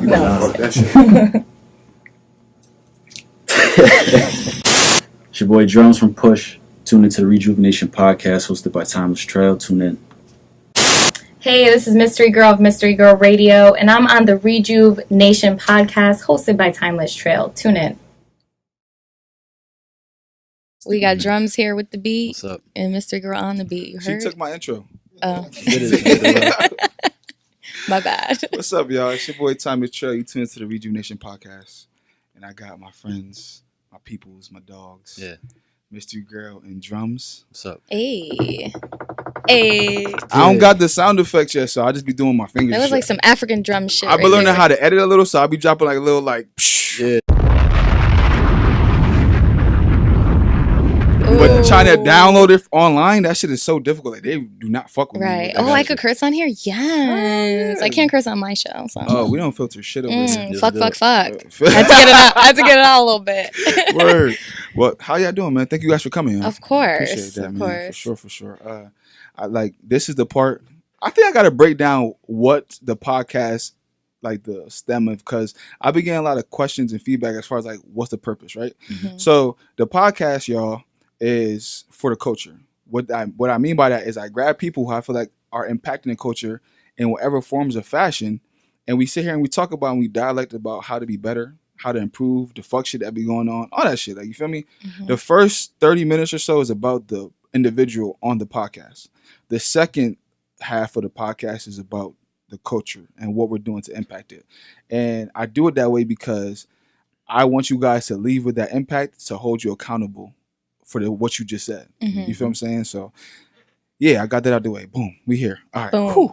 No. Fuck that shit. It's your boy Drumz from Push. Tune into the RejuvNation Podcast hosted by Timeless Trail. Tune in. Hey, this is Mystery Girl of Mystery Girl Radio, and I'm on the Rejuv-Nation Podcast hosted by Timeless Trail. Tune in. We got Drumz here with the beat. What's up? And Mystery Girl on the beat. You heard? She took my intro. Oh. It My bad. What's up, y'all? It's your boy Timeless Trail. You tune into the RejuvNation Podcast. And I got my friends, my peoples, my dogs. Yeah. Mystery Girl and Drumz. What's up? Hey. Hey. I don't got the sound effects yet, so I'll just be doing my fingers. That was like some African drum shit. I've been learning how to edit a little, so I'll be dropping like a little like Yeah. But trying to download it online, that shit is so difficult. Like, they do not fuck with me. Right. Oh, I could curse on here? Yes. I can't curse on my show. So. Oh, we don't filter shit over here. Fuck. I had to get it out a little bit. Word. Well, how y'all doing, man? Thank you guys for coming. Of course. Appreciate that, of man. course. For sure. I like, this is the part. I think I got to break down what the podcast, like the stem of, because I been getting a lot of questions and feedback as far as like, what's the purpose, right? Mm-hmm. So the podcast, y'all, is for the culture. What I mean by that is I grab people who I feel like are impacting the culture in whatever forms of fashion, and we sit here and we talk about and we dialect about how to be better, how to improve, the fuck shit that be going on, all that shit. Like, you feel me? Mm-hmm. The first 30 minutes or so is about the individual on the podcast. The second half of the podcast is about the culture and what we're doing to impact it. And I do it that way because I want you guys to leave with that impact to hold you accountable for what you just said. Mm-hmm. You feel what I'm saying? So, yeah, I got that out the way. Boom, we here. All right. Boom.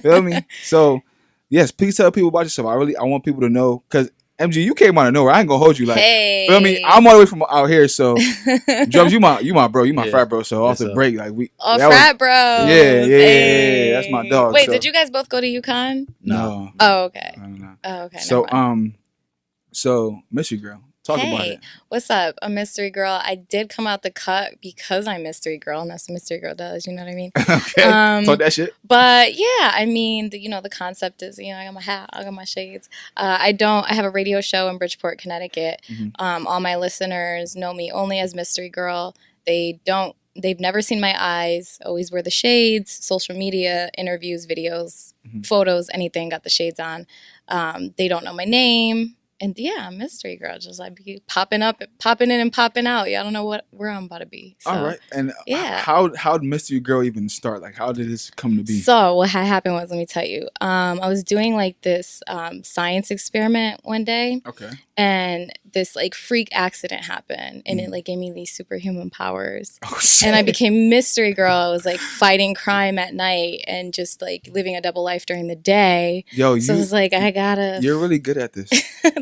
Feel me? So, yes, please tell people about yourself. I want people to know, because MG, you came out of nowhere. I ain't gonna hold you. Like, hey. Feel me? I'm all the way from out here. So, Drumz, you my bro. You my frat bro. So off the break, like frat bro. Yeah. That's my dog. Wait, did you guys both go to UConn? No. Oh, okay. No. Oh, okay. So Mystery Girl. Talk about it. What's up? A Mystery Girl. I did come out the cut because I'm Mystery Girl, and that's what Mystery Girl does. You know what I mean? Okay. Talk that shit. But yeah, I mean, the concept is, I got my hat, I got my shades. I have a radio show in Bridgeport, Connecticut. Mm-hmm. All my listeners know me only as Mystery Girl. They've never seen my eyes. Always wear the shades. Social media, interviews, videos, photos, anything. Got the shades on. They don't know my name. And yeah, Mystery Girl, just like be popping in and popping out. Yeah, I don't know where I'm about to be. So, all right. And yeah. How did Mystery Girl even start? Like, how did this come to be? So what had happened was, let me tell you, I was doing like this science experiment one day. Okay. And this like freak accident happened, and it like gave me these superhuman powers. Oh, shit. And I became Mystery Girl. I was like fighting crime at night and just like living a double life during the day. Yo, so I was like, I gotta. You're really good at this.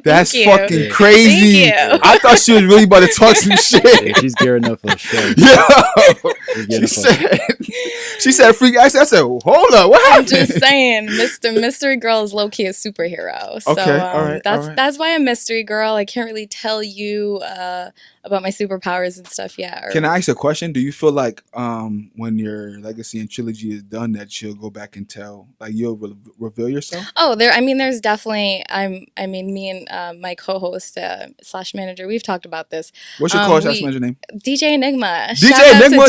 That's fucking Thank crazy. you. I thought she was really about to talk some shit. Yeah, she's gearing up for a show. Yo, she said freak accident. I said, hold up, what happened? I'm just saying, Mystery Girl is low key a superhero. So okay, all right. That's why I'm Mystery Girl. I can't really tell you about my superpowers and stuff yet. Can I ask a question? Do you feel like when your legacy and trilogy is done that you'll go back and tell, like you'll reveal yourself? Oh, there's definitely. Me and my co-host / manager, we've talked about this. What's your co-host / manager name? DJ Enigma. DJ Enigma.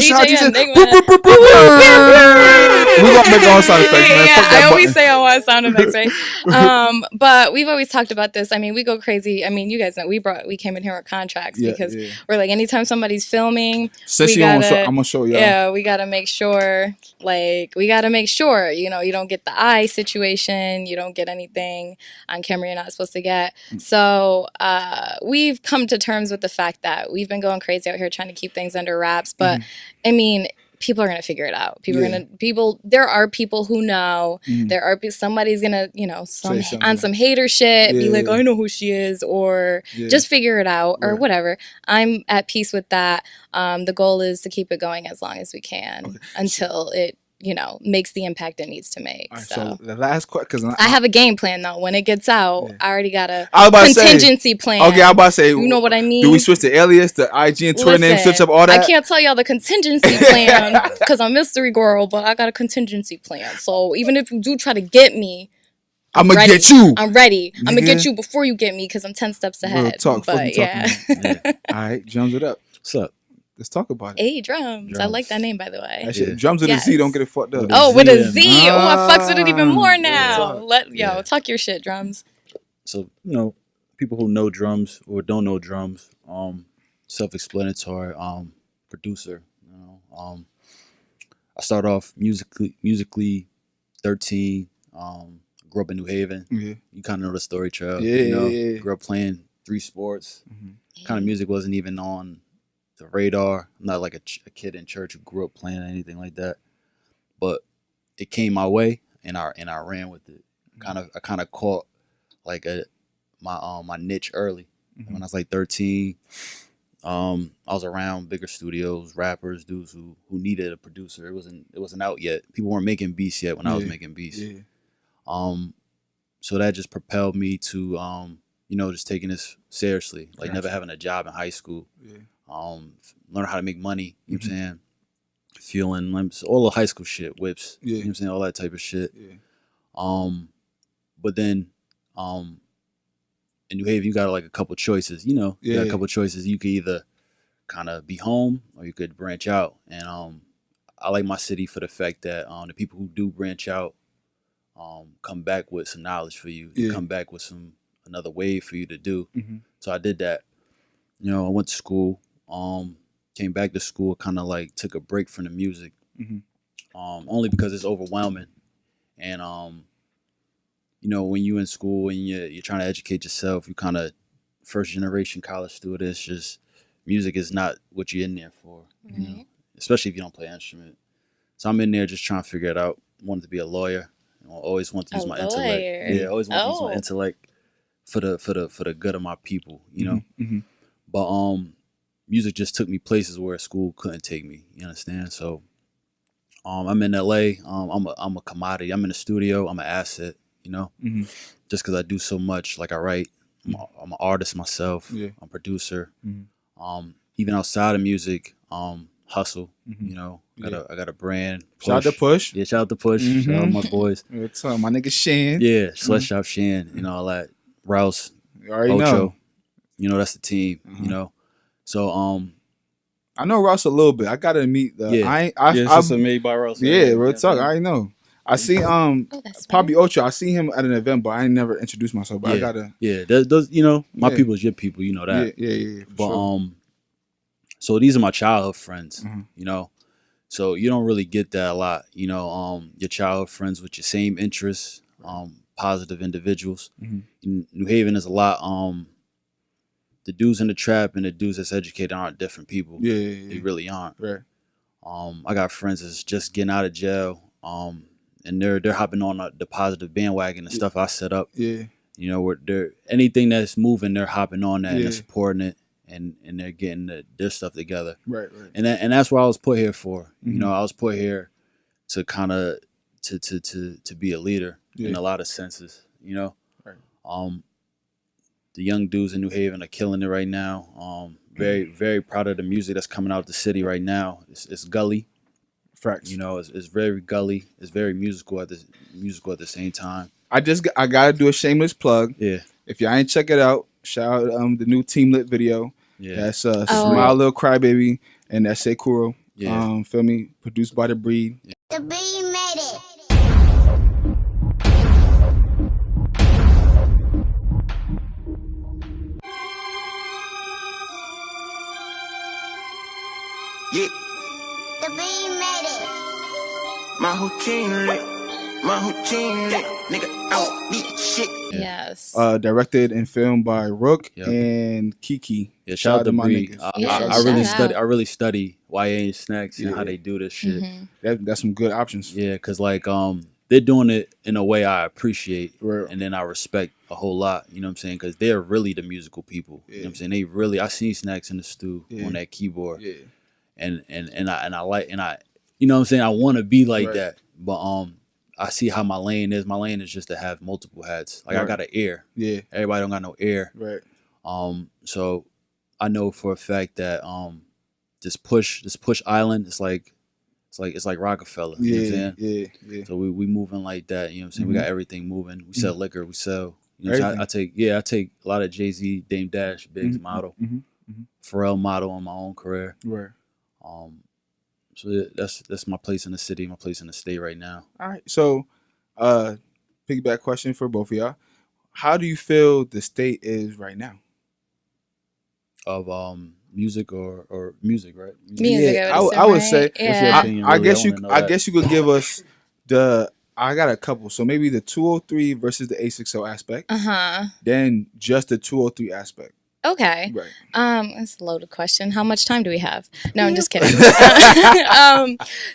We're gonna make our own sound effects, man. Yeah, I always say I want sound effects, right? But we've always talked about this. I mean, we go crazy. I mean, you guys know we came in here with contracts because we're like, anytime somebody's filming, I'm gonna show y'all. Yeah, we gotta make sure. You don't get the eye situation. You don't get anything on camera you're not supposed to get. So we've come to terms with the fact that we've been going crazy out here trying to keep things under wraps. But I mean, people are gonna figure it out. There are people who know. There are somebody's gonna, on some hater shit, be like, I know who she is, or just figure it out, or whatever. I'm at peace with that. The goal is to keep it going as long as we can until it makes the impact it needs to make. Right, so the last question, because I have a game plan though. When it gets out, I already got a contingency plan. Okay, I'm about to say, you know what I mean? Do we switch the alias, the IG and Twitter name, switch up all that? I can't tell y'all the contingency plan because I'm Mystery Girl, but I got a contingency plan. So even if you do try to get me, I'm gonna ready. get you. I'm ready. I'm gonna Nigga. get you before you get me because I'm 10 steps Real ahead. talk. But Fucking yeah. talking. All right, Drums it up. What's up? Let's talk about it. Hey, Drums. I Drums. like that name, by the way. That shit, Yeah. Drums with a Z, Yes. don't get it fucked up. With a Oh, Z with a and- Z. Oh, I fucks with it even more now. Yeah. Talk your shit, Drums. So, people who know drums or don't know drums, self-explanatory, producer. I started off musically 13, grew up in New Haven. Yeah. You kind of know the story, Trail. Yeah. Grew up playing 3 sports. Mm-hmm. Kind of music wasn't even on the radar. I'm not like a kid in church who grew up playing anything like that. But it came my way, and I ran with it. I kind of caught like my niche early. Mm-hmm. When I was like 13, I was around bigger studios, rappers, dudes who needed a producer. It wasn't out yet. People weren't making beats yet when I was making beats. Yeah. So that just propelled me to just taking this seriously, like never having a job in high school. Yeah. Learn how to make money. You know what I'm saying? Fueling limps, all the high school shit, whips. Yeah. You know what I'm saying? All that type of shit. Yeah. But then, in New Haven, you got like a couple choices. You got a couple choices. You could either kind of be home or you could branch out. And I like my city for the fact that the people who do branch out come back with some knowledge for you. They come back with another wave for you to do. Mm-hmm. So I did that. I went to school. Came back to school, kind of like took a break from the music. Mm-hmm. Only because it's overwhelming. And when you in school and you're trying to educate yourself, you kind of first generation college student. It's just music is not what you're in there for, especially if you don't play an instrument. So I'm in there just trying to figure it out. Wanted to be a lawyer. I always want to use my intellect. Yeah, I always want to use my intellect for the good of my people. Mm-hmm. But music just took me places where school couldn't take me. You understand? So I'm in LA. I'm a commodity. I'm in the studio. I'm an asset. Mm-hmm. Just because I do so much. Like I write. I'm an artist myself. Yeah. I'm a producer. Mm-hmm. Even outside of music, hustle. Mm-hmm. I got a brand. Shout out to Push. Yeah, shout out to Push. Mm-hmm. Shout out my boys. What's up, my nigga Shan? Yeah, Sweatshop Shan. All that. Rouse. You already Ocho. know. That's the team. So I know Rouse a little bit. I gotta meet the. Yeah. I made by Rouse. yeah, real talk. I already know. I see That's Poppy Ocho. I see him at an event, but I ain't never introduced myself. But Yeah. I gotta. Yeah, those my Yeah. people is your people. You know that. Yeah. For But sure. so these are my childhood friends. Mhm. So you don't really get that a lot. Your childhood friends with your same interests, positive individuals. Mhm. In New Haven is a lot. The dudes in the trap and the dudes that's educated aren't different people. Yeah. They really aren't. Right. I got friends that's just getting out of jail. And they're hopping on the positive bandwagon and stuff I set up. Yeah. Where they're anything that's moving, they're hopping on that and Yeah. they're supporting it and they're getting their stuff together. Right. And that's what I was put here for. Mhm. I was put here to kind of to be a leader in Yeah. a lot of senses. Right. The young dudes in New Haven are killing it right now. Very very proud of the music that's coming out of the city right now. It's gully. Facts. It's very gully. It's very musical at the same time. I gotta do a shameless plug. Yeah. If y'all ain't check it out, shout out the new Team Lit video. Yeah. That's Smile Little Crybaby and that's Sekuro. Yeah. Feel me? Produced by The Breed. The Breed made it. Yeah, The Breed made it. my whole team lit. My whole team lit. Nigga, I don't need shit. Yes. Directed and filmed by Rook Yep. and Kiki. Yeah, shout out to my Breed. niggas. Yeah, I really study YA and Snacks and Yeah. how they do this shit. Mhm. That's some good options. Yeah, because they're doing it in a way I appreciate Right. and then I respect a whole lot. You know what I'm saying? Because they're really the musical people. You know what I'm saying? They really. I seen Snacks in the stew Yeah. on that keyboard, Yeah. and I like you know what I'm saying? I want to be like Right. that, but I see how my lane is. My lane is just to have multiple hats. Like I Right. got an ear. Yeah. Everybody don't got no ear. Right. So I know for a fact that this push island, it's like it's like Rockefeller. You know what I'm saying? Yeah. So we moving like that. You know what I'm saying? We got everything moving. We sell liquor. We sell. You know, Everything. I take a lot of Jay-Z, Dame Dash, Biggs model, Pharrell model on my own career. Right. So that's my place in the city, my place in the state right now. All right. So, piggyback question for both of y'all: how do you feel the state is right now? Of music or music, right? Music, Yeah, I would say. Yeah. What's your opinion, I really? guess wanna know I that. guess you could give us the. I got a couple. So maybe the 203 versus the 860 aspect. Then just the 203 aspect. Okay. Right. That's a loaded question. How much time do we have? No, I'm just kidding.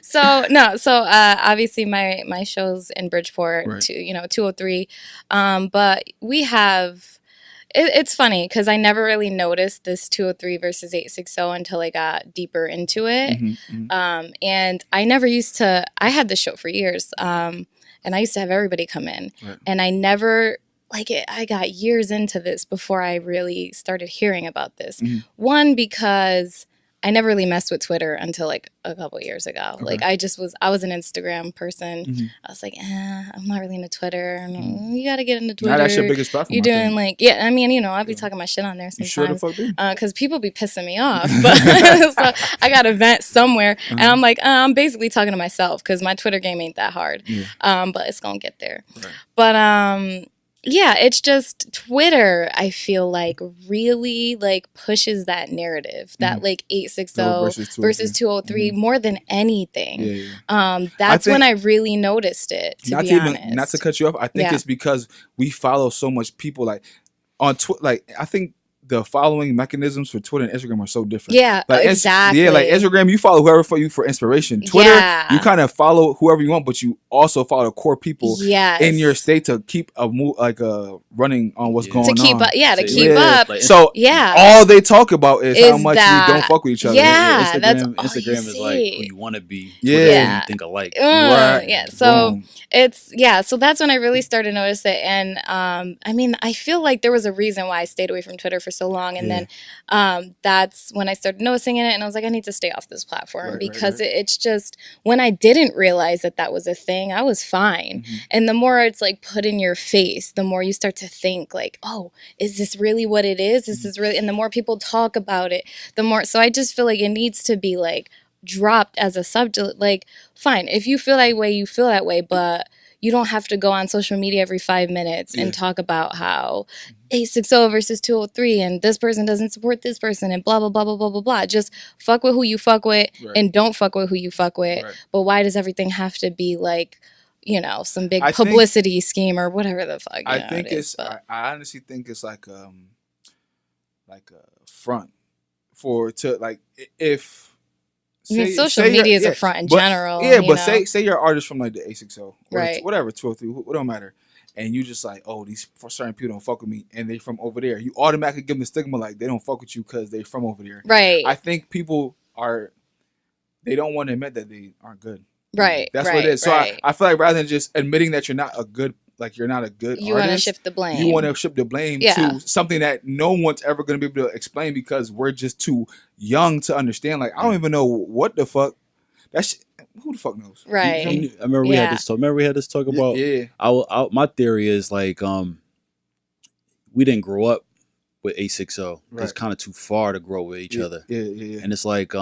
So obviously my show's in Bridgeport, Right. 203. But we have. It's funny because I never really noticed this 203 versus 860 until I got deeper into it. And I never used to. I had the show for years, and I used to have everybody come in, Right. and I never. I got years into this before I really started hearing about this. One, because I never really messed with Twitter until like a couple of years ago. Okay. Like I was an Instagram person. I was like, I'm not really into Twitter. You got to get into Twitter. Now that's your biggest platform. You're I doing think. I mean, I'll be talking my shit on there You sure the sometimes. fuck do. Because people be pissing me off. But so I got to vent somewhere. And I'm like, I'm basically talking to myself because my Twitter game ain't that hard. But it's going to get there. Right. But yeah, it's just Twitter, I feel like really like pushes that narrative that like 860 versus 203 more than anything. That's when I really noticed it, to be honest. Not to cut you off, I think it's because we follow so much people like on Twitter. Like I think the following mechanisms for Twitter and Instagram are so different. Yeah, like, exactly. Like Instagram, you follow whoever for you for inspiration. Twitter, you kind of follow whoever you want, but you also follow the core people in your state to keep a running on what's going on. To keep up. Like, so all they talk about is how much you don't fuck with each other. Yeah, Instagram is like who you want to be. Yeah, you think alike. Right. Yeah. So Boom. So that's when I really started to notice it, and I mean, I feel like there was a reason why I stayed away from Twitter for so long, and then that's when I started noticing it, and I was like, I need to stay off this platform because it's just when I didn't realize that was a thing, I was fine, and the more it's like put in your face, the more you start to think like, oh, is this really what it is? Is this really? And the more people talk about it, the more. So I just feel like it needs to be like dropped as a subject. Like, fine, if you feel that way, you feel that way, but you don't have to go on social media every 5 minutes and talk about how 860 versus 203 and this person doesn't support this person and blah, blah, blah, blah, blah, blah, blah. Just fuck with who you fuck with and don't fuck with who you fuck with. Right. But why does everything have to be like, some big publicity scheme or whatever the fuck? I honestly think it's like a front if. Social media is a front in general. Yeah, but say you're an artist from like the 860 or whatever, 203, it don't matter. And you just like, oh, these certain people don't fuck with me and they from over there. You automatically give them the stigma like they don't fuck with you because they from over there. Right. I think people they don't want to admit that they aren't good. Right. That's what it is. So I feel like rather than just admitting that you're not a good artist. You want to shift the blame. You want to shift the blame to something that no one's ever going to be able to explain because we're just too young to understand. Like, I don't even know what the fuck. Who the fuck knows? Right. I remember we had this talk. Remember we had this talk about. Yeah. My theory is like, we didn't grow up with 860. Right. It's kind of too far to grow with each other. Yeah. And it's like,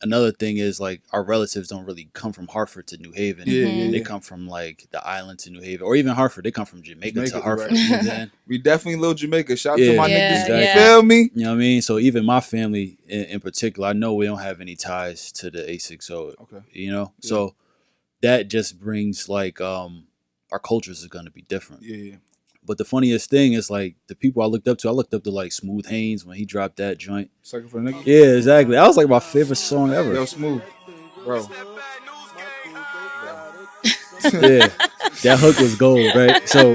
another thing is like our relatives don't really come from Hartford to New Haven. They come from like the island to New Haven, or even Hartford. They come from Jamaica to Hartford. Right. You know what I'm saying? We definitely little Jamaica. Shout out to my niggas. Exactly. You feel me? You know what I mean? So even my family in particular, I know we don't have any ties to the 860. Okay. You know, so that just brings like our cultures are going to be different. Yeah. But the funniest thing is like the people I looked up to like Smooth Haynes when he dropped that joint. Sucker for a nigga? Yeah, exactly. That was like my favorite song ever. Yo, Smooth. Bro. Yeah. That hook was gold, right? So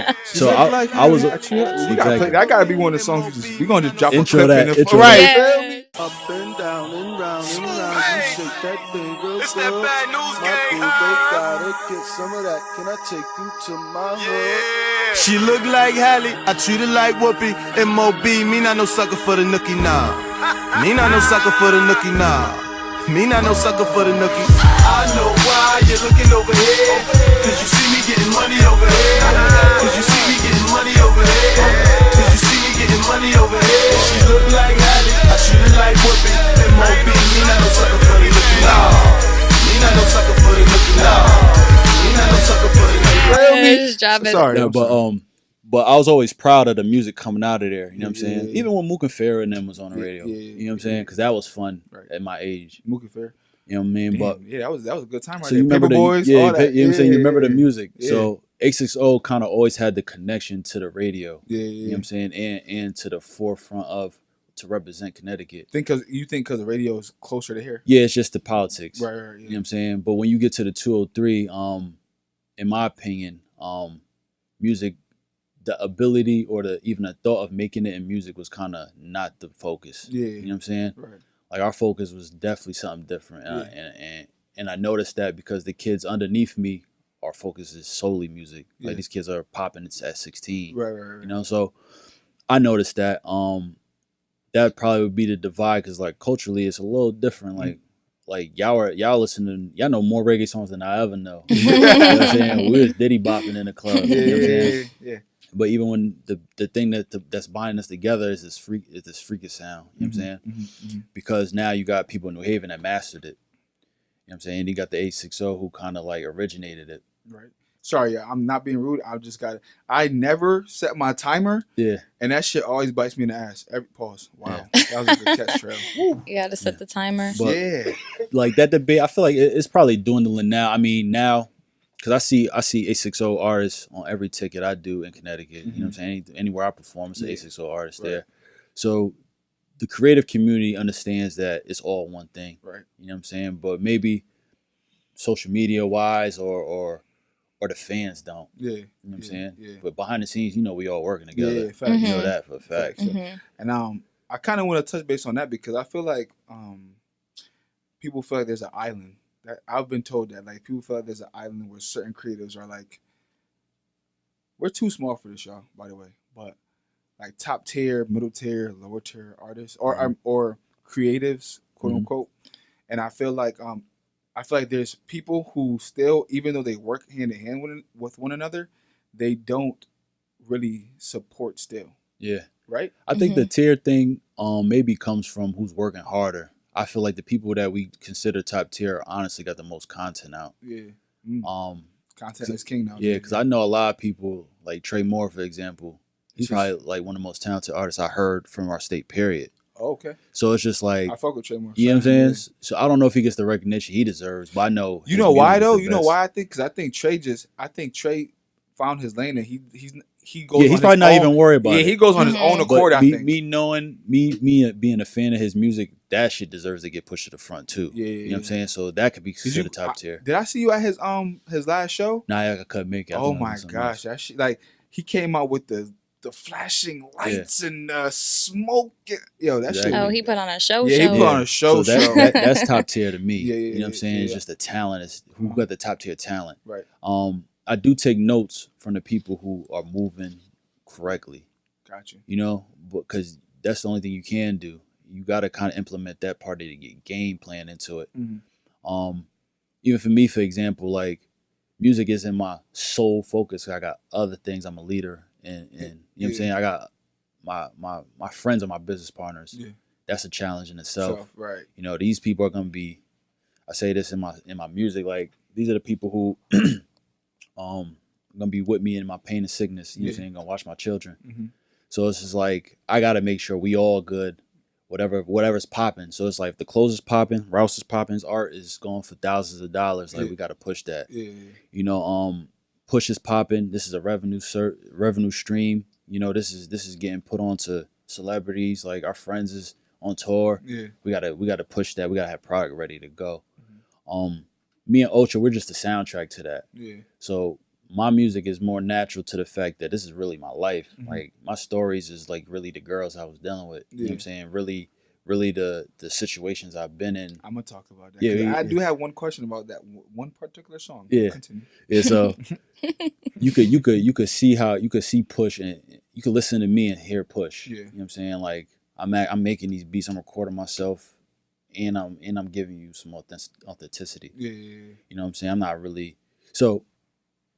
I was exactly. That gotta be one of the songs we gonna just drop intro a clip that, in intro right. That. Up and down and round and round, you shake that thing real good. My boo, they gotta get some of that. Can I take you to my hood? She look like Halle, I treat her like Whoopi. M.O.B. Me not no sucker for the nookie now. Me not no sucker for the nookie now. Me not no sucker for the nookie. I know why you're looking over here. Cause you see me getting money over here. Cause you see me getting money over here. Cause you see me getting money over here. She look like Hattie, I treat her like whooping. M.O.B. Me not no sucker for the nookie. Nah. Me not no sucker for the nookie. Nah. Me not no sucker for the nookie. Just drop it. Sorry, No, but I was always proud of the music coming out of there. You know what I'm saying? Yeah. Even when Mook and Farrah and them was on the radio. You know what I'm saying? Because that was fun at my age. Mookie Fair. You know what I mean? Damn, But yeah, that was a good time right so there. you remember Paper Boys, you know all that. what I'm saying? You remember the music. Yeah. So 860 kind of always had the connection to the radio. Yeah, You know what I'm saying? And to the forefront to represent Connecticut. You think because the radio is closer to here? Yeah, it's just the politics. Right. You know what I'm saying? But when you get to the 203, in my opinion, music, the ability or even the thought of making it in music was kind of not the focus. Yeah. You know what I'm saying? Right. Like our focus was definitely something different. And I noticed that because the kids underneath me, our focus is solely music. Like these kids are popping at 16. Right. You know, so I noticed that that probably would be the divide because like culturally it's a little different. Like y'all listening, y'all know more reggae songs than I ever know. You know what I'm saying? We was Diddy bopping in the club. You know what I'm saying? Yeah. But even when the thing that's binding us together is this freakish sound. You know what I'm saying? Mm-hmm. Because now you got people in New Haven that mastered it. You know what I'm saying? And you got the 860 who kind of like originated it. Right. Sorry, I'm not being rude. I never set my timer. Yeah. And that shit always bites me in the ass. Pause. Wow. That was a good catch, Trev. You gotta set the timer. But yeah. like that debate, I feel like it's probably dwindling now. I mean, now, because I see 860 artists on every ticket I do in Connecticut. You know what I'm saying? Anywhere I perform, it's an 860 artist there. So the creative community understands that it's all one thing. Right. You know what I'm saying? But maybe social media wise or the fans don't. Yeah. You know what I'm saying? Yeah. But behind the scenes, you know, we all working together. Yeah, facts. You know that for a fact. And I kind of want to touch base on that because I feel like people feel like there's an island. That I've been told that like people feel like there's an island where certain creatives are like, we're too small for this, y'all. By the way, but like top tier, middle tier, lower tier artists or creatives, quote unquote. And I feel like there's people who still, even though they work hand in hand with one another, they don't really support still. Yeah. Right? I think the tier thing maybe comes from who's working harder. I feel like the people that we consider top tier honestly got the most content out. Yeah. Content is king now. Yeah, because I know a lot of people, like Trey Moore, for example. He's probably like one of the most talented artists I heard from our state, period. Oh, okay. So it's just like, I fuck with Trey Moore. You know what I'm saying? Yeah. So I don't know if he gets the recognition he deserves, but I know. You know why though? You know why I think? Because I think Trey found his lane and he goes. Yeah, he's probably not even worried about it. Yeah, he goes on his own accord. I think. Me knowing me being a fan of his music, that shit deserves to get pushed to the front too. Yeah, you know what I'm saying. So that could be considered top tier. Did I see you at his last show? Nah, I couldn't make it. Oh my gosh, that shit! Like he came out with the flashing lights and smoke. Yo, that shit. Oh, he put on a show. Yeah, he put on a show. So that's top tier to me. Yeah, you know what I'm saying? Yeah. It's just the talent. Is who got the top tier talent. Right. I do take notes from the people who are moving correctly. Gotcha. You know, because that's the only thing you can do. You got to kind of implement that part of the game plan into it. Even for me, for example, like music isn't my sole focus. I got other things. I'm a leader, and you know what I'm saying. I got my friends are my business partners. Yeah. That's a challenge in itself. Right. You know, these people are gonna be. I say this in my music. Like these are the people who gonna be with me in my pain and sickness. You know what I'm saying? Gonna watch my children. So it's just like I gotta make sure we all good. Whatever's popping. So it's like if the clothes is popping, Rouse is popping, his art is going for thousands of dollars. Like we gotta push that. Yeah. You know, Push is popping. This is a revenue stream. You know, this is getting put onto celebrities. Like our friends is on tour. Yeah. We gotta push that. We gotta have product ready to go. Me and Ultra, we're just the soundtrack to that. Yeah. So my music is more natural to the fact that this is really my life. Like my stories is like really the girls I was dealing with. You know what I'm saying? Really the situations I've been in. I'm gonna talk about that. Yeah, I do have one question about that one particular song. Yeah. Continue. Yeah, so you could see Push and you could listen to me and hear Push. Yeah. You know what I'm saying? Like I'm making these beats, I'm recording myself and I'm giving you some authenticity. Yeah. You know what I'm saying? I'm not really so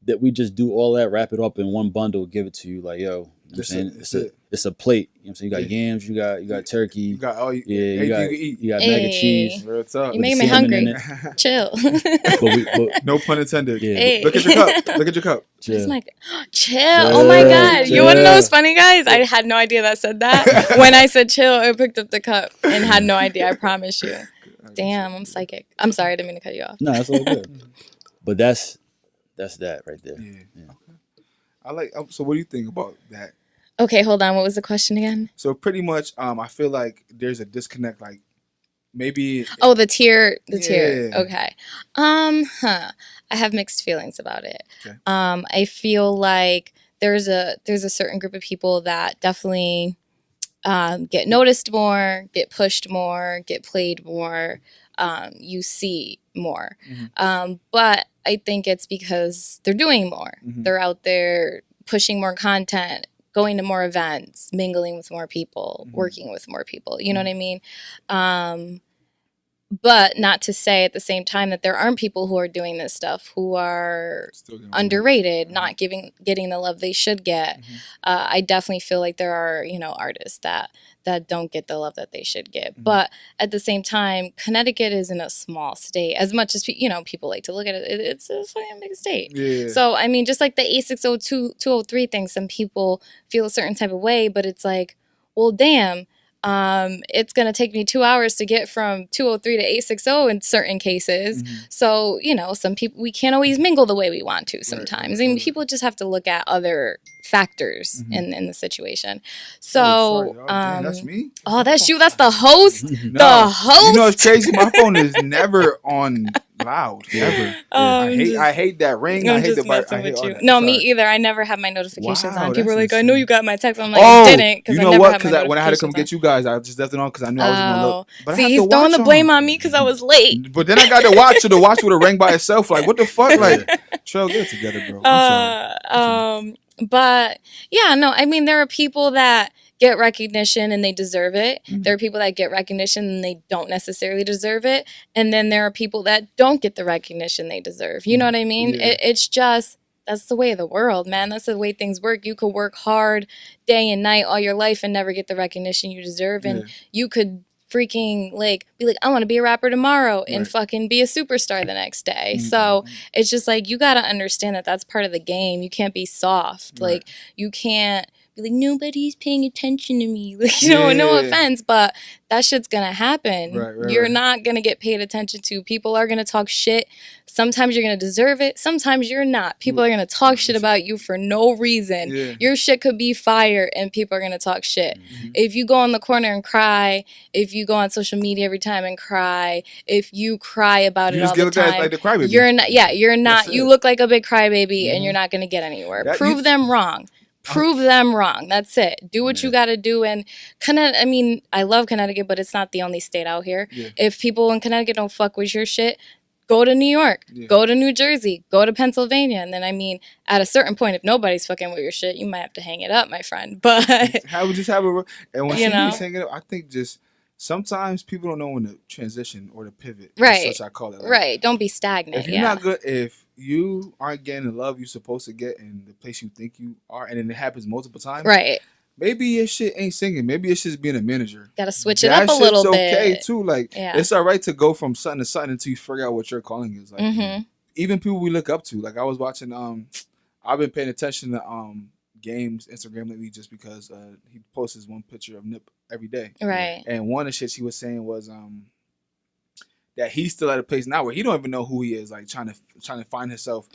that we just do all that, wrap it up in one bundle, give it to you like, yo, you know what I'm saying? It's a plate. You know what I'm saying? You got yams, you got turkey. You got all you you got Hey. mac and cheese. What's up? You making me hungry. Chill. but No pun intended. Yeah. Hey. Look at your cup. Look at your cup. Chill. Oh my God. You want to know what's funny, guys? I had no idea that said that. When I said chill, I picked up the cup and had no idea. I promise you. Damn, I'm psychic. I'm sorry. I didn't mean to cut you off. No, that's all good. But that's that right there. Yeah. Okay. I like. So, what do you think about that? Okay, hold on. What was the question again? So, pretty much, I feel like there's a disconnect. Like, maybe. Oh, the tier. Yeah. Okay. I have mixed feelings about it. Okay. I feel like there's a certain group of people that definitely get noticed more, get pushed more, get played more. You see more. Mm-hmm. But I think it's because they're doing more. Mm-hmm. They're out there pushing more content, going to more events, mingling with more people, Mm-hmm. working with more people. You know what I mean? But not to say at the same time that there aren't people who are doing this stuff who are underrated, not getting the love they should get. Mm-hmm. I definitely feel like there are, artists that don't get the love that they should get. Mm-hmm. But at the same time, Connecticut isn't a small state. As much as people like to look at it, it's a fucking big state. Yeah. So I mean, just like the 860 203 thing, some people feel a certain type of way, but it's like, well, damn. It's going to take me 2 hours to get from 203 to 860 in certain cases. Mm-hmm. So, some people, we can't always mingle the way we want to sometimes. Right. I mean, people just have to look at other factors Mm-hmm. in the situation. So, sorry, damn, that's me. Oh, that's you. That's the host. No. The host. You know it's crazy. My phone is never on loud. Never. I hate that ring. I hate the messing with all you. that. No, Sorry. me either. I never have my notifications Wow, on. People are that's like, I know insane. you got my text. I'm like, Oh, I didn't because you I know never what? have my Because when I had to come notifications get you guys, I just left it on because I knew I was gonna look. But I See, have he's to throwing watch the blame them. on me because I was late. But then I got to watch to watch with a ring by itself. Like, what the fuck? Like, Trell, get it together, bro. I'm sorry. But yeah, no, I mean, there are people that get recognition and they deserve it. Mm-hmm. There are people that get recognition and they don't necessarily deserve it. And then there are people that don't get the recognition they deserve. You know what I mean? Yeah. It's just, that's the way of the world, man. That's the way things work. You could work hard day and night all your life and never get the recognition you deserve. And you could freaking be like, I want to be a rapper tomorrow and fucking be a superstar the next day. Mm-hmm. So it's just like, you got to understand that that's part of the game. You can't be soft. Like, you can't be like, nobody's paying attention to me. Like, no offense, but that shit's gonna happen. You're not gonna get paid attention to. People are gonna talk shit. Sometimes you're gonna deserve it. Sometimes you're not. People are gonna talk shit about you for no reason. Your shit could be fire and people are gonna talk shit. If you go in the corner and cry, if you go on social media every time and cry, if you cry about it all the time, like the crybaby. you're not. Yeah, you're not. You look like a big crybaby and you're not gonna get anywhere. Prove them wrong. Prove them wrong. That's it. Do what you got to do. And I mean, I love Connecticut, but it's not the only state out here. If people in Connecticut don't fuck with your shit, go to New York, go to New Jersey, go to Pennsylvania. And then, I mean, at a certain point, if nobody's fucking with your shit, you might have to hang it up, my friend. But and when she's hanging it up, I think just sometimes people don't know when to transition or to pivot. Right. Such I call it. Right. Don't be stagnant. If you're not good, if you aren't getting the love you're supposed to get in the place you think you are, and then it happens multiple times. Right. Maybe your shit ain't singing. Maybe it's just being a manager. Gotta switch it up a little bit. That's okay too. Like, it's all right to go from something to something until you figure out what your calling is. Like, even people we look up to. Like, I was watching. I've been paying attention to Game's Instagram lately just because he posts one picture of Nip every day. Right. And one of the shit she was saying was that he's still at a place now where he don't even know who he is. Like, trying to find himself.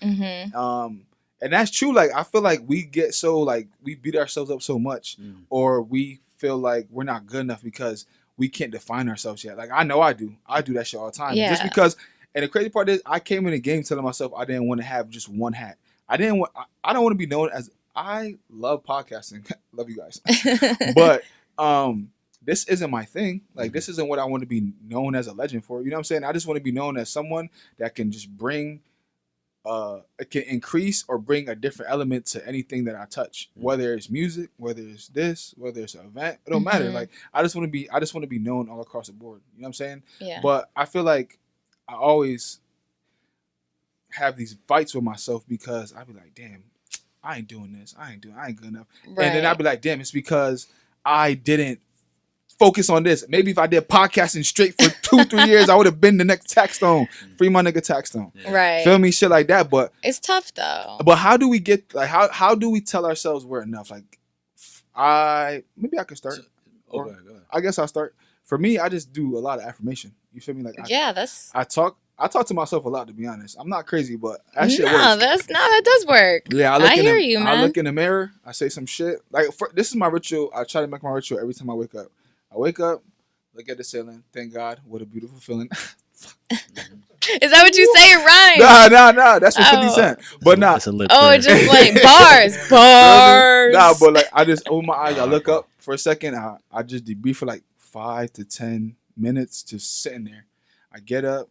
And that's true. Like, I feel like we get so, like, we beat ourselves up so much, or we feel like we're not good enough because we can't define ourselves yet. Like, I know I do. I do that shit all the time. Yeah. Just because, and the crazy part is, I came in the game telling myself I didn't want to have just one hat. I don't want to be known as, I love podcasting. Love you guys. But this isn't my thing. Like, this isn't what I want to be known as a legend for. You know what I'm saying? I just want to be known as someone that can just bring it can increase or bring a different element to anything that I touch, whether it's music, whether it's this, whether it's an event, it don't matter. Like I just want to be known all across the board. You know what I'm saying? Yeah. But I feel like I always have these fights with myself because I be like, damn, I ain't doing this. I ain't good enough. Right. And then I'd be like, damn, it's because I didn't focus on this. Maybe if I did podcasting straight for 2-3 years, I would have been the next Taxstone. Free my nigga Taxstone. Right. Feel me? Shit like that. But it's tough though. But how do we get like how do we tell ourselves we're enough? Like maybe I could start. Go ahead. I guess I'll start. For me, I just do a lot of affirmation. You feel me? Like I talk to myself a lot, to be honest. I'm not crazy, but that shit works. That does work. Yeah, I hear you, man. I look in the mirror, I say some shit. Like this is my ritual. I try to make my ritual every time I wake up. I wake up, look at the ceiling. Thank God, what a beautiful feeling. Is that what you say? It rhymes. Nah. That's what 50 Cent. But nah. It's a lip Oh, prayer. just like bars. Nah, but like I just open my eyes. I look up for a second. I just debrief for like 5 to 10 minutes, just sitting there. I get up.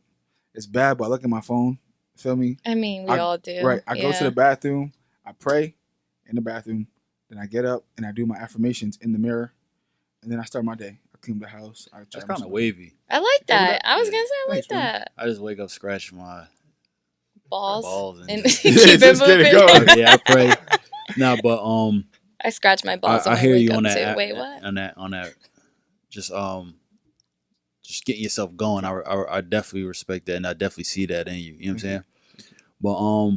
It's bad, but I look at my phone. Feel me? I mean, we all do. Right. I go to the bathroom. I pray in the bathroom. Then I get up and I do my affirmations in the mirror. And then I start my day. I clean the house. That's kind of wavy. I like that. I was gonna say I like Thanks, man. that. I just wake up, scratch my Balls and keep just it get it moving. going. yeah, I pray. Nah, but I scratch my balls. I when hear wake you up on too. that. Wait, what? On that. Just getting yourself going. I definitely respect that, and I definitely see that in you. You know what I'm saying? But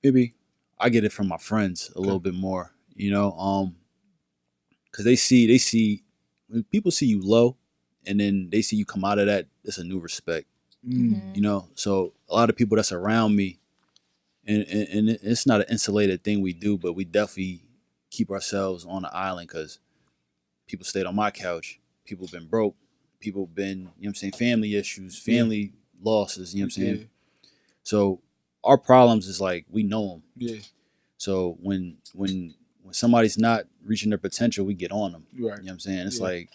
maybe I get it from my friends a little bit more. You know, because they see when people see you low, and then they see you come out of that. It's a new respect. You know, so a lot of people that's around me, and it's not an insulated thing we do, but we definitely keep ourselves on the island because people stayed on my couch. People been broke. People been, you know what I'm saying, family issues, family losses, you know what I'm saying? Yeah. So our problems is like, we know them. Yeah. So when somebody's not reaching their potential, we get on them. Right. You know what I'm saying? It's like,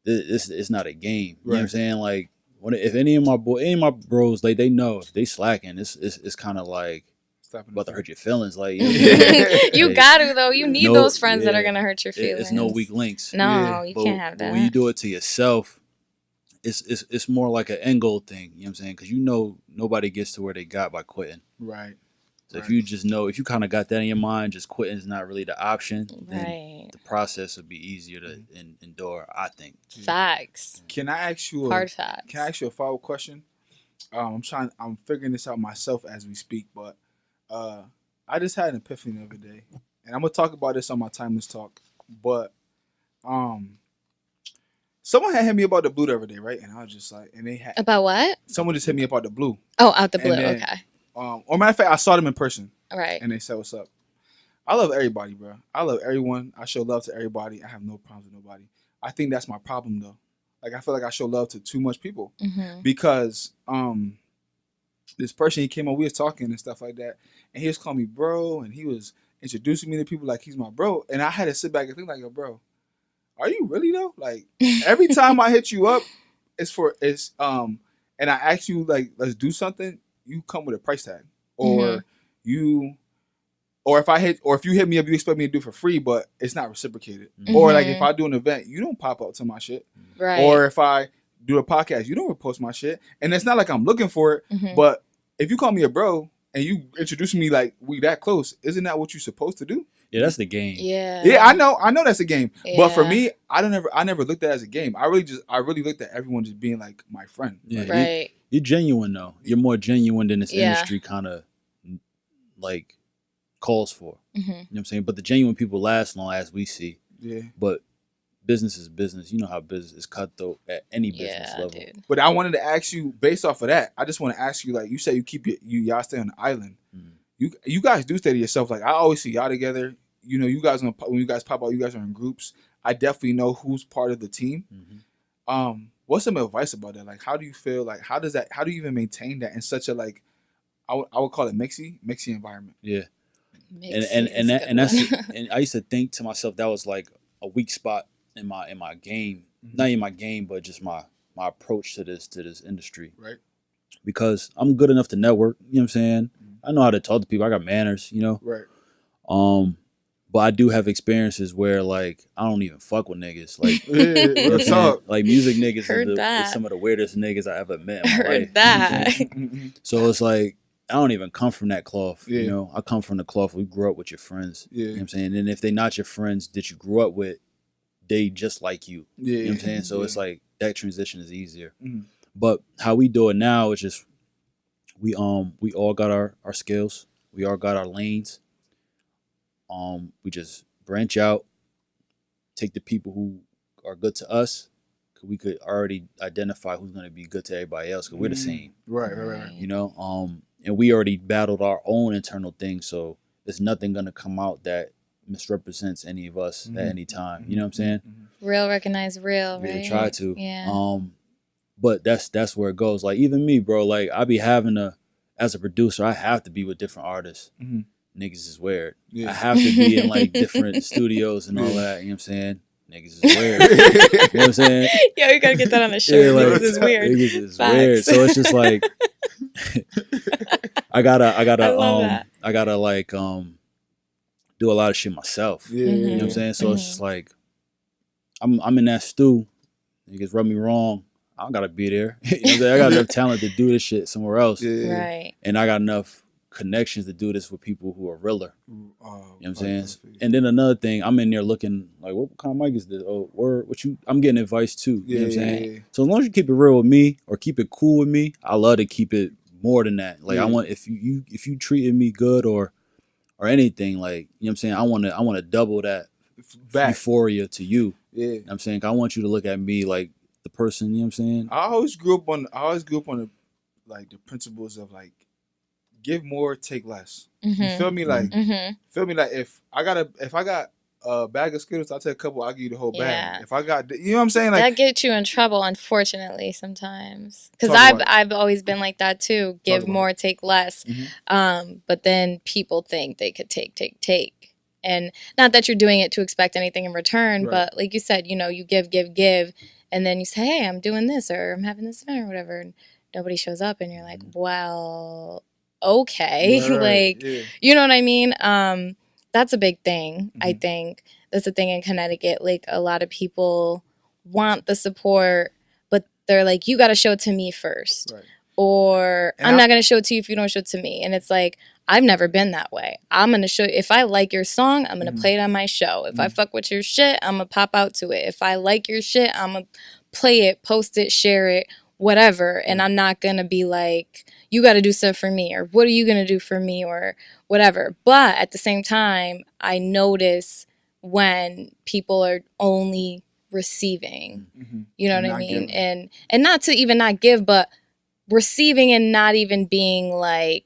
it's not a game. You know what I'm saying? Like, if any of my bros, like they know if they slacking, it's kind of like about to hurt your feelings. Like you like, got to though. You need those friends that are gonna hurt your feelings. It's no weak links. No, you can't have that. But when you do it to yourself, it's more like an end goal thing. You know what I'm saying? Because you know nobody gets to where they got by quitting. Right. So if you just know, if you kind of got that in your mind, just quitting is not really the option. Then the process would be easier to endure, I think. Facts. Can I ask you hard facts? Can I ask you a follow-up question? I'm figuring this out myself as we speak, but I just had an epiphany the other day, and I'm gonna talk about this on my Timeless Talk. But someone had hit me about the blue the other day, right? And I was just like, and they had about what? Someone just hit me about the blue. Oh, out the blue. Then, okay. Or matter of fact, I saw them in person. Right. And they said, "What's up?" I love everybody, bro. I love everyone. I show love to everybody. I have no problems with nobody. I think that's my problem, though. Like I feel like I show love to too much people because this person, he came on, we was talking and stuff like that, and he was calling me bro, and he was introducing me to people like he's my bro, and I had to sit back and think like, yo, bro, are you really though? Like every time I hit you up, and I ask you like, let's do something, you come with a price tag, or if you hit me up, you expect me to do it for free, but it's not reciprocated, or like if I do an event, you don't pop up to my shit, right? Or if I do a podcast, you don't repost my shit, and it's not like I'm looking for it, but if you call me a bro and you introduce me like we that close, isn't that what you're supposed to do? Yeah, that's the game. Yeah, I know that's a game. Yeah. But for me, I never looked at it as a game. I really looked at everyone just being like my friend. Yeah, like, right. You're genuine though. You're more genuine than this industry kind of like calls for. You know what I'm saying? But the genuine people last long, as we see. Yeah. But business is business. You know how business is cutthroat at any business level. Dude. But I wanted to ask you, based off of that, I just want to ask you, like you say, y'all stay on the island. You guys do stay to yourself. Like I always see y'all together. You know, you guys when you guys pop out, you guys are in groups. I definitely know who's part of the team. What's some advice about that? Like, how do you feel? Like, how do you even maintain that in such a like, I would call it mixy environment? Yeah. And I used to think to myself that was like a weak spot in my game, not in my game, but just my approach to this industry. Right. because I'm good enough to network. You know what I'm saying? I know how to talk to people. I got manners, you know. Right. But I do have experiences where like I don't even fuck with niggas. Like, Yeah, you know what I'm real saying? talk. Like music niggas Heard is that. some of the weirdest niggas I ever met in my Heard life. that. You know what I'm saying? So it's like I don't even come from that cloth. Yeah. You know, I come from the cloth. We grew up with your friends. Yeah. You know what I'm saying? And if they not your friends that you grew up with, they just like you. Yeah. You know what I'm saying? So Yeah. it's like that transition is easier. Mhm. But how we do it now is just we all got our skills. We all got our lanes. We just branch out, take the people who are good to us, because we could already identify who's going to be good to everybody else, because we're the same. Right. You know, and we already battled our own internal things, so there's nothing going to come out that misrepresents any of us at any time. You know what I'm saying? Real recognize real, right? We try to. Yeah. But that's where it goes. Like even me, bro. Like I be having as a producer, I have to be with different artists. Mhm. Niggas is weird. Yeah. I have to be in like different studios and all Yeah. that. You know what I'm saying? Niggas is weird. You know what I'm saying? Yo, you gotta get that on the shirt. Yeah, like, This is weird. Niggas is Facts. weird. So it's just like I gotta I love that. like do a lot of shit myself. Yeah. You know what I'm saying? So it's just like I'm in that stew. Niggas rub me wrong. I don't gotta be there. You know what I'm saying? I got enough talent to do this shit somewhere else. Yeah. Right. And I got enough connections to do this with people who are realer. Oh, You know what I'm saying? And then another thing, I'm in there looking like, what kind of mic is this? Oh, word, I'm getting advice too. You know what I'm saying? Yeah. So as long as you keep it real with me or keep it cool with me, I love to keep it more than that. Like I want if you treated me good or anything, like, you know what I'm saying? I want to double that Back. euphoria to you. Yeah. You know what I'm saying? I want you to look at me like the person, you know what I'm saying? I always grew up on the like the principles of like give more, take less. You feel me? Like feel me? Like if I got a bag of Skittles, I'll take a couple, I'll give you the whole bag. Yeah. If I got, you know what I'm saying? Like that gets you in trouble, unfortunately, sometimes. Because Talk about I've always been like that too. Give about more, take less. Mhm. But then people think they could take. And not that you're doing it to expect anything in return, Right. but like you said, you know, you give. And then you say, hey, I'm doing this or I'm having this event or whatever. And nobody shows up. And you're like, well, okay. Right, like, yeah. you know what I mean? That's a big thing, I Mhm. think. That's the thing in Connecticut. Like, a lot of people want the support, but they're like, you got to show it to me first. Right. Or And I'm not going to show it to you if you don't show it to me. And it's like, I've never been that way. I'm going to show, if I like your song, I'm going to play it on my show. If I fuck with your shit, I'm going to pop out to it. If I like your shit, I'm going to play it, post it, share it, whatever. And I'm not going to be like, you got to do stuff for me, or what are you going to do for me, or whatever. But at the same time, I notice when people are only receiving, you know And what I not mean? giving. And not to even not give, but receiving and not even being like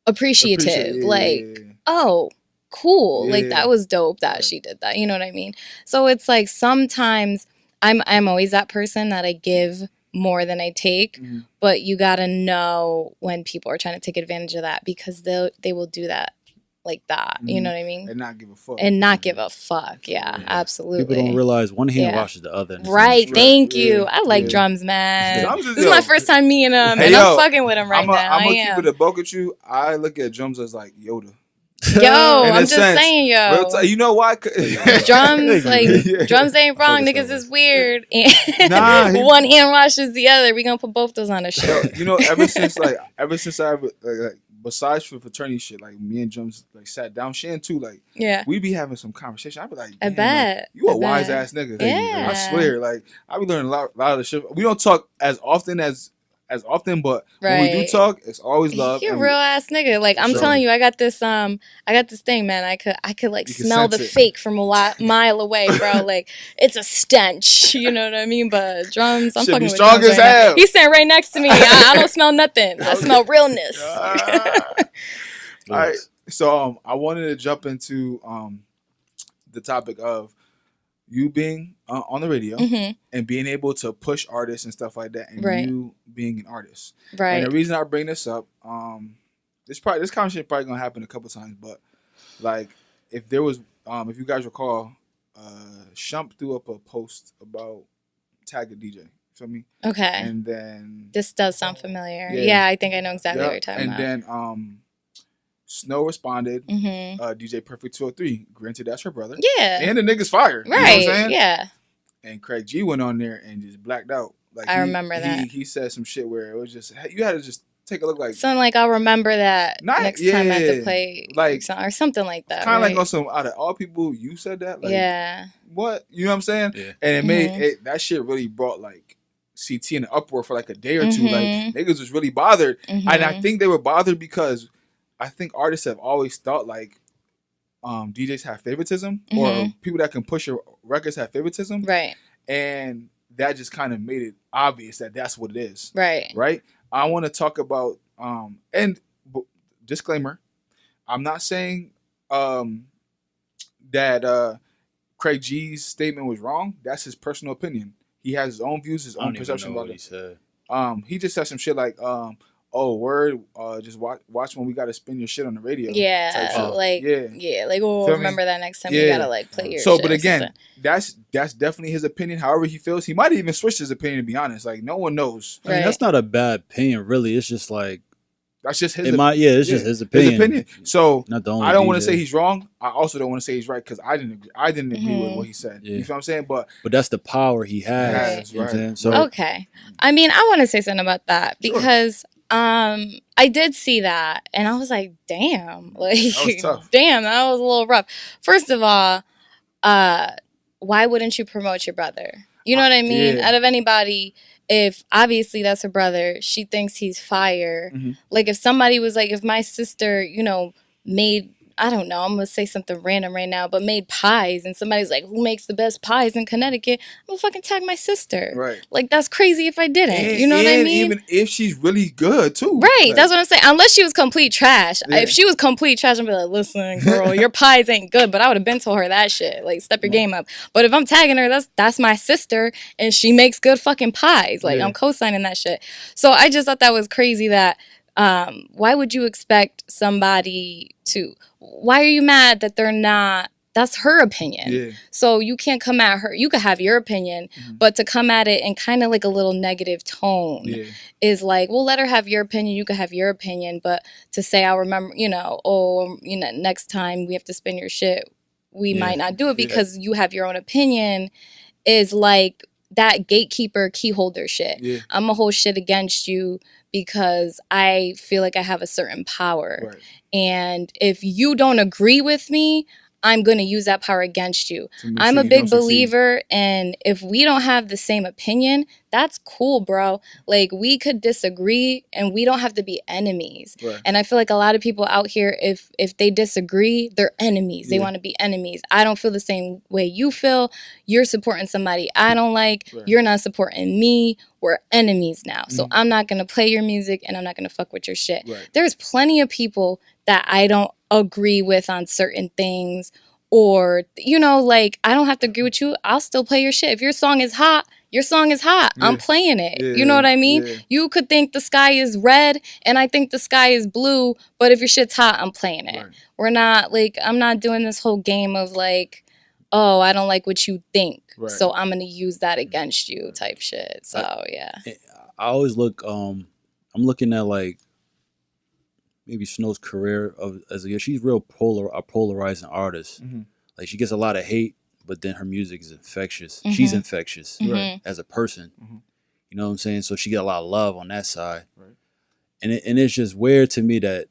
appreciative. Like, oh, cool. Like, Yeah. that was dope that she did that. You know what I mean? So it's like sometimes I'm always that person that I give more than I take, but you gotta know when people are trying to take advantage of that, because they will do that like that. You know what I mean? And not give a fuck. And not give a fuck. Yeah, absolutely. People don't realize one hand Yeah. washes the other. in this Right, industry. thank Yeah, you. I like yeah. Drumz, man. Drumz is This is my dope. first time meeting him, Hey, and yo, I'm fucking with him right now. I'm I gonna am. keep it a buck with you. I look at Drumz as like Yoda. Yo, In I'm a just sense. saying, Real yo. you know why? Drumz, like, Yeah. Drumz ain't wrong. focus Niggas on is it. weird. And Nah, one hand washes the other. We gonna put both those on the Yo, shirt. you know, ever since I like besides for fraternity shit, like me and Drumz like sat down, Shan too, like Yeah. we be having some conversation. I be like, I damn, bet. like, you a I wise bet. ass nigga. Yeah. I swear, like I be learning a lot of the shit. We don't talk as often, but when we do Right. talk, it's always love. You're a and real ass nigga. Like, I'm Sure. telling you, I got this thing, man. I could like You can smell the sense it. fake from a mile away, bro. Like, it's a stench. You know what I mean? But Drumz, I'm Shit fucking be with strong Drumz as right now. hell. He's sitting right next to me. I don't smell nothing. I smell realness. All right, so I wanted to jump into the topic of you being on the radio and being able to push artists and stuff like that, and Right. you being an artist. Right. And the reason I bring this up, this conversation probably gonna happen a couple times, but like if you guys recall, Shump threw up a post about tag a DJ Feel me? Okay. And then This does sound familiar. Yeah, I think I know exactly what you're talking about. And then Snow responded, Mm-hmm. DJ Perfect 203. Granted, that's her brother. Yeah. And the nigga's fire. Right. You know what I'm saying? Yeah. And Craig G went on there and just blacked out. Like I remember that. He said some shit where it was just, you had to just take a look like. Something like, I'll remember that next time I have to play like, or something like that. Kind of like on some, out of all people, you said that? Like, yeah. What? You know what I'm saying? Yeah. And it made, that shit really brought like CT in the uproar for like a day or two. Like, niggas was really bothered. And I think they were bothered because I think artists have always thought like DJs have favoritism or people that can push your records have favoritism. Right. And that just kind of made it obvious that that's what it is. Right. Right. I want to talk about, and disclaimer, I'm not saying that Craig G's statement was wrong. That's his personal opinion. He has his own views, his own perception about it. He just said some shit like, oh, word, just watch when we gotta spin your shit on the radio. Yeah, like, like, oh, remember that next time you gotta like play your shit. But again, that's definitely his opinion. However he feels, he might have even switched his opinion. To be honest, like no one knows. I mean, that's not a bad opinion, really. It's just like that's just his. It's just his opinion. His opinion. So not the only I don't want to say he's wrong. I also don't want to say he's right because I didn't agree with what he said. Yeah. You know what I'm saying? But that's the power he has. Right. You know so okay, I mean, I want to say something about that because. I did see that and I was like, damn, like, that was tough. Damn, that was a little rough. First of all, why wouldn't you promote your brother? You know what I mean? Out of anybody, if obviously that's her brother, she thinks he's fire. Like if somebody was like, if my sister, you know, made, I don't know, I'm going to say something random right now, but made pies and somebody's like, who makes the best pies in Connecticut? I'm going to fucking tag my sister. Right. Like that's crazy if I didn't. You know what I mean? Even if she's really good too. Right. Like, that's what I'm saying. Unless she was complete trash. If she was complete trash, I'd be like, listen, girl, your pies ain't good. But I would have been told her that shit. Like, step your game up. But if I'm tagging her, that's my sister and she makes good fucking pies. Like, I'm co-signing that shit. So I just thought that was crazy that why would you expect somebody to... Why are you mad that they're not... That's her opinion. Yeah. So you can't come at her. You could have your opinion, but to come at it in kind of like a little negative tone is like, well, let her have your opinion. You could have your opinion, but to say, I'll remember, you know, next time we have to spin your shit, we might not do it because you have your own opinion is like that gatekeeper key holder shit. Yeah. I'm going to hold shit against you because I feel like I have a certain power. Right. And if you don't agree with me, I'm going to use that power against you. I'm a big believer, and if we don't have the same opinion, that's cool, bro. Like, we could disagree, and we don't have to be enemies. Right. And I feel like a lot of people out here, if they disagree, they're enemies. They want to be enemies. I don't feel the same way you feel. You're supporting somebody I don't like. Right. You're not supporting me. We're enemies now. So I'm not going to play your music, and I'm not going to fuck with your shit. Right. There's plenty of people that I don't agree with on certain things, or, you know, like, I don't have to agree with you. I'll still play your shit. If your song is hot, your song is hot. Yeah. I'm playing it. Yeah. You know what I mean? Yeah. You could think the sky is red and I think the sky is blue, but if your shit's hot, I'm playing it. Right. We're not like, I'm not doing this whole game of like, oh, I don't like what you think, so I'm going to use that against you type shit. So, yeah. I always look, I'm looking at like, maybe Snow's career as a she's a polarizing artist. Mm-hmm. Like she gets a lot of hate, but then her music is infectious. Mm-hmm. She's infectious as a person. Mm-hmm. You know what I'm saying? So she got a lot of love on that side. Right. And it's just weird to me that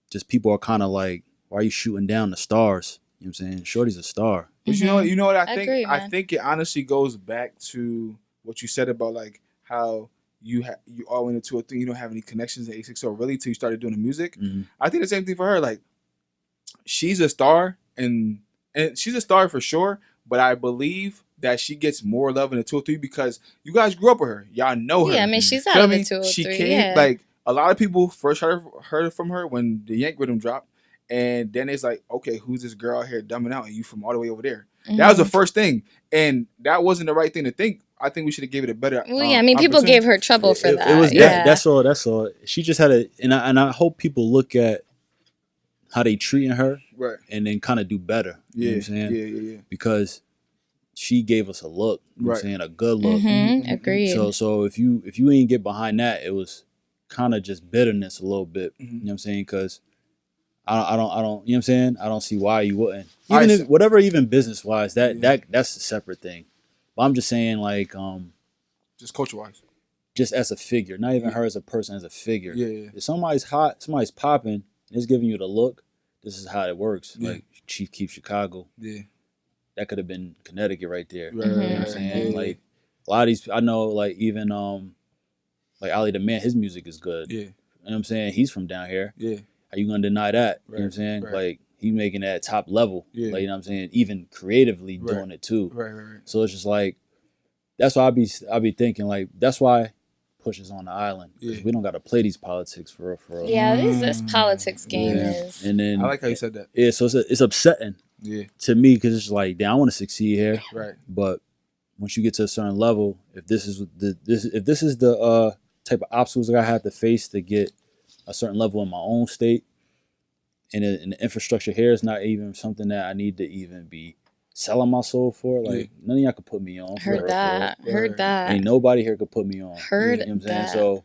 just people are kind of like, why are you shooting down the stars? You know what I'm saying? Shorty's a star. But you know what I think? Agree, I think it honestly goes back to what you said about like how you all went into a thing, you don't have any connections at 860 really till you started doing the music. Mm-hmm. I think the same thing for her. Like, she's a star, and she's a star for sure, but I believe that she gets more love in the 203 because you guys grew up with her. Y'all know her. Yeah, I mean, she's out of the 203. She came, like, a lot of people first heard from her when the Yank Rhythm dropped, and then it's like, okay, who's this girl out here dumbing out and you from all the way over there? Mm-hmm. That was the first thing, and that wasn't the right thing to think. I think we should have gave it a better. Well, yeah, I mean, people gave her trouble for that. It was that's all. She just had and I hope people look at how they treating her, right, and then kind of do better. Yeah, you know what I'm saying? Yeah. Because she gave us a look. You know what I'm saying? A good look. Agreed. So if you ain't get behind that, it was kind of just bitterness a little bit. You know what I'm saying? Because I don't, you know what I'm saying? I don't see why you wouldn't. Even if, whatever, even business wise, that's a separate thing. But I'm just saying, like, just culture wise, just as a figure, not even her as a person, as a figure. Yeah. If somebody's hot, somebody's popping, and it's giving you the look, this is how it works. Yeah. Like Chief Keef Chicago. Yeah. That could have been Connecticut right there. Right. You know what I'm saying? Like a lot of these, I know, like even like Ali the Man, his music is good. Yeah. You know what I'm saying? He's from down here. Yeah. Are you gonna deny that? Right. You know what I'm saying? Right. Like he making that top level. Yeah. Like, you know what I'm saying? Even creatively doing it too. Right. So it's just like, that's why I be thinking, like, that's why Push is on the island. Yeah. We don't got to play these politics for real. Yeah, this politics game is. And then I like how you said that. Yeah, so it's upsetting. Yeah. To me, because it's like, damn, I want to succeed here. Right. But once you get to a certain level, if this is the type of obstacles that I have to face to get a certain level in my own state, and the infrastructure here is not even something that I need to even be selling my soul for. Like, none of y'all could put me on. Heard that. Ain't nobody here could put me on. Heard you know what I'm saying? that. So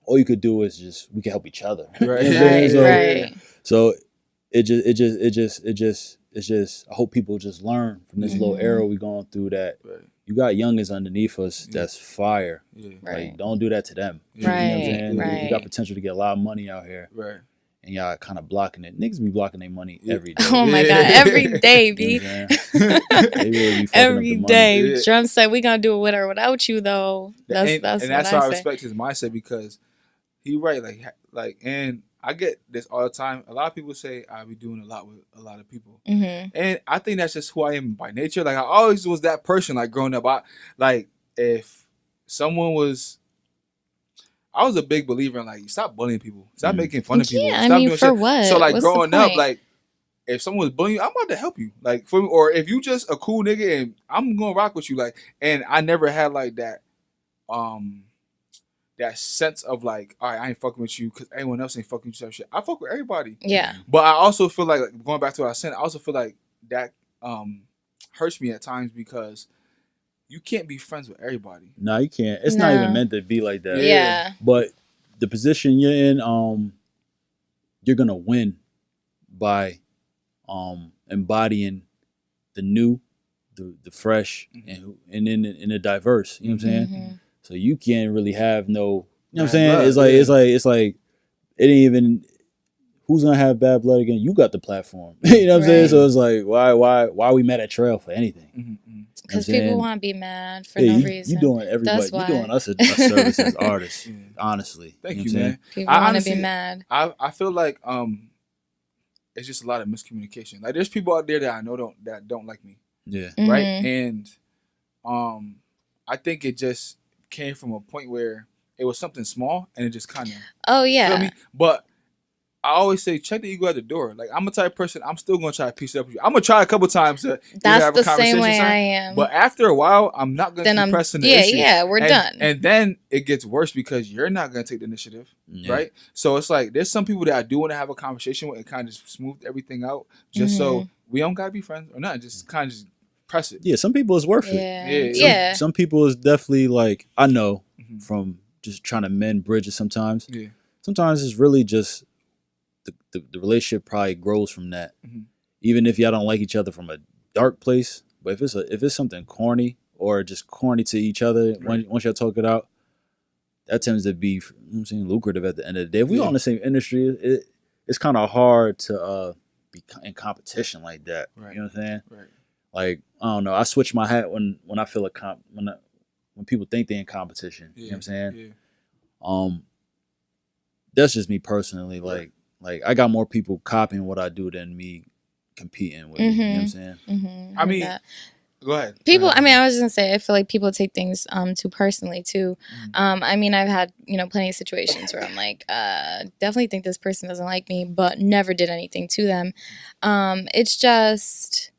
all you could do is just, we can help each other. Right. You know what I'm saying? Right. So it just I hope people just learn from this little era we going through, that you got youngins underneath us that's fire. Yeah. Right. Like, don't do that to them. Right. You know what I'm saying? Right. You got potential to get a lot of money out here. Right. And y'all kind of blocking it. Niggas be blocking their money every day. Oh my God, every day, B. You know what I'm saying? They really be fucking Every up the day. money. Drumz said we gonna do it with or without you, though. That's that's what why I say. respect his mindset, because he right. Like, and I get this all the time. A lot of people say I be doing a lot with a lot of people, and I think that's just who I am by nature. Like, I always was that person. Like, growing up, if someone was. I was a big believer in, like, stop bullying people. Stop making fun of people. Yeah, Stop I mean, doing for shit. what? So, like, What's growing the up, point? like, if someone was bullying you, I'm about to help you. Like, for me, or if you just a cool nigga and I'm gonna rock with you. Like, and I never had like that that sense of like, all right, I ain't fucking with you because everyone else ain't fucking with you type shit. I fuck with everybody. Yeah. But I also feel like, going back to what I said, I also feel like that hurts me at times, because you can't be friends with everybody. No, you can't. It's not even meant to be like that. Yeah. But the position you're in, you're gonna win by embodying the new, the fresh, and then the diverse. You know what I'm saying? So you can't really have no. You know what I'm saying? Blood, It's like it ain't even. Who's gonna have bad blood again? You got the platform. You know what I'm saying? So it's like, why are we mad at Trail for anything? Because people want to be mad for no no reason. You doing everybody. That's why. You doing us a service as artists. Honestly, Thank you, you, know what I'm man. People want to be mad. I feel like it's just a lot of miscommunication. Like, there's people out there that I know don't like me. Yeah. Right. And I think it just came from a point where it was something small and it just kind of. Oh yeah. Feel me? But I always say, check the ego at the door. Like, I'm a type of person, I'm still gonna try to piece it up with you. I'm gonna try a couple times to That's have the a conversation. same way I am. But after a while, I'm not gonna keep pressing the issue. Yeah, we're done. And then it gets worse because you're not gonna take the initiative, right? So it's like, there's some people that I do want to have a conversation with and kind of just smooth everything out, just so we don't gotta be friends or not. Just kind of just press it. Yeah, some people is worth it. Yeah. Some people is definitely like, I know from just trying to mend bridges sometimes. Yeah. Sometimes it's really just the relationship probably grows from that. Even if y'all don't like each other from a dark place, but if it's something corny or just corny to each other, once y'all talk it out, that tends to be, you know what I'm saying, lucrative at the end of the day. If we all in the same industry, it's kind of hard to be in competition like that. Right. You know what I'm saying? Right. Like, I don't know. I switch my hat when I feel when people think they're in competition. You know what I'm saying? Yeah. That's just me personally. Like I got more people copying what I do than me competing with. You know what I'm saying? I mean, go ahead. People, I mean, I was just gonna say, I feel like people take things too personally too. I mean, I've had, plenty of situations where I'm like, definitely think this person doesn't like me, but never did anything to them. It's just,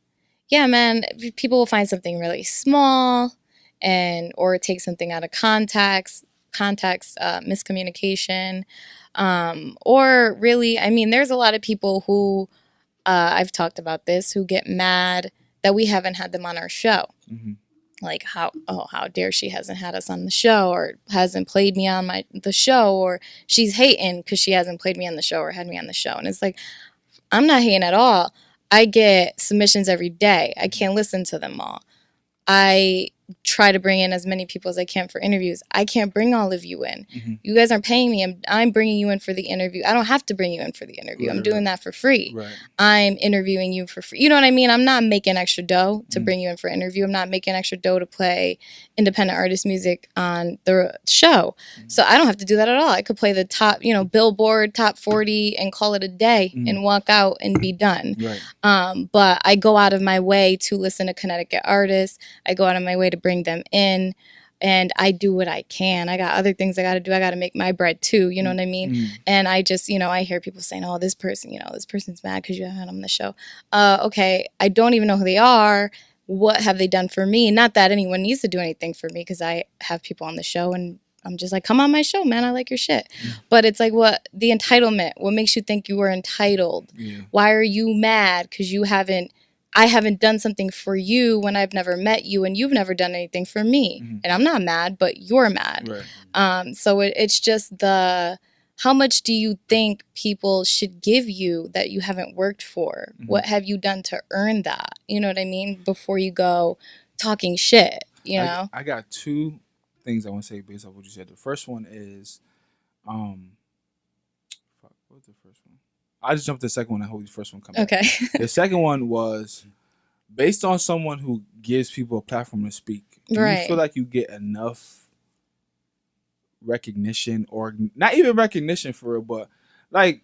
yeah, man, people will find something really small or take something out of context, miscommunication. Or really, I mean, there's a lot of people who, I've talked about this, who get mad that we haven't had them on our show. Mhm. Like how dare she hasn't had us on the show, or hasn't played me on the show, or she's hating because she hasn't played me on the show or had me on the show. And it's like, I'm not hating at all. I get submissions every day. I can't listen to them all. I try to bring in as many people as I can for interviews. I can't bring all of you in. Mhm. You guys aren't paying me. I'm bringing you in for the interview. I don't have to bring you in for the interview. Right, I'm doing that for free. Right. I'm interviewing you for free. You know what I mean? I'm not making extra dough to Mhm. bring you in for an interview. I'm not making extra dough to play independent artist music on the show. So I don't have to do that at all. I could play the top, Billboard top 40 and call it a day and walk out and be done. Right. But I go out of my way to listen to Connecticut artists. I go out of my way to bring them in, and I do what I can. I got other things I got to do. I got to make my bread too. You know what I mean? Mm. And I just, I hear people saying, oh, this person's mad because you haven't had them on the show. Okay. I don't even know who they are. What have they done for me? Not that anyone needs to do anything for me, because I have people on the show and I'm just like, come on my show, man. I like your shit. But it's like, what the entitlement, what makes you think you were entitled? Yeah. Why are you mad? Because I haven't done something for you when I've never met you, and you've never done anything for me. Mhm. And I'm not mad, but you're mad. Right. So it's just how much do you think people should give you that you haven't worked for? Mhm. What have you done to earn that? You know what I mean? Before you go talking shit, I got two things I want to say based off what you said. The first one is, what was the first one? I just jumped to the second one. I hope the first one comes. Okay. The second one was based on someone who gives people a platform to speak. Do you Right. feel like you get enough recognition, or not even recognition for it, but like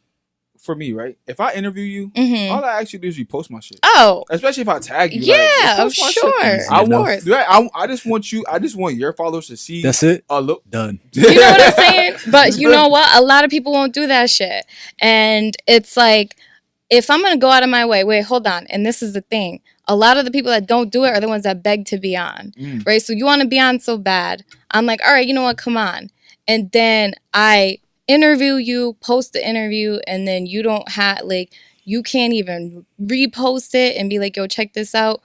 for me, right? If I interview you, Mhm. all I actually do is repost my shit. Oh, Especially if I tag you. yeah, like, of repost my shit. sure. I Of want. course. Right, I just want your followers to see. That's it. Look. Done. You know what I'm saying? But you know what? A lot of people won't do that shit. And it's like, if I'm going to go out of my way, wait, hold on. And this is the thing. A lot of the people that don't do it are the ones that beg to be on. Right? So you want to be on so bad. I'm like, all right, you know what? Come on. And then I interview you, post the interview, and then you don't have, you can't even repost it and be like, yo, check this out.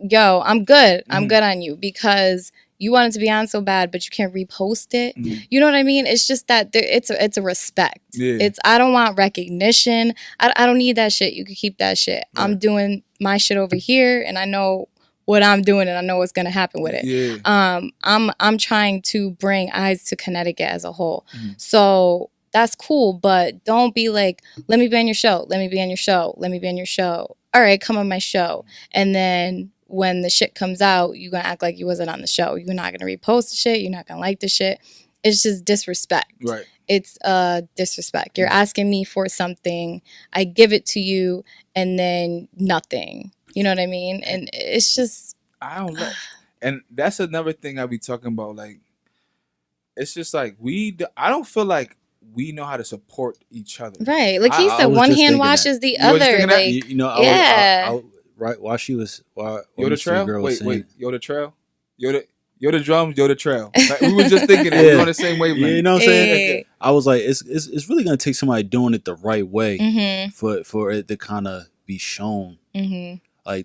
Yo, I'm good. I'm good on you, because you wanted to be on so bad, but you can't repost it. You know what I mean? It's just that it's a respect. Yeah. I don't want recognition. I don't need that shit. You can keep that shit. Right. I'm doing my shit over here, and I know what I'm doing, and I know what's gonna happen with it. Yeah. I'm trying to bring eyes to Connecticut as a whole. So that's cool, but don't be like, let me be on your show. Let me be on your show. Let me be on your show. All right, come on my show. And then when the shit comes out, you're going to act like you wasn't on the show. You're not going to repost the shit. You're not going to like the shit. It's just disrespect. Right. It's disrespect. You're asking me for something. I give it to you, and then nothing. You know what I mean? And it's just... I don't know. And that's another thing I be talking about. Like, it's just like I don't feel like we know how to support each other. Right. Like he I said, was one just hand thinking washes that. the You was other. thinking that? Like, I right while she was while Yo, the Mystery trail? Girl was Wait. saying- Yo, the trail? Yo, the drums, yo, the trail. Like, we were just thinking that. Yeah. We're on the same wavelength. Yeah, you know what I'm saying? Hey. I was like, it's really gonna take somebody doing it the right way Mm-hmm. for it to kind of be shown. Mm-hmm.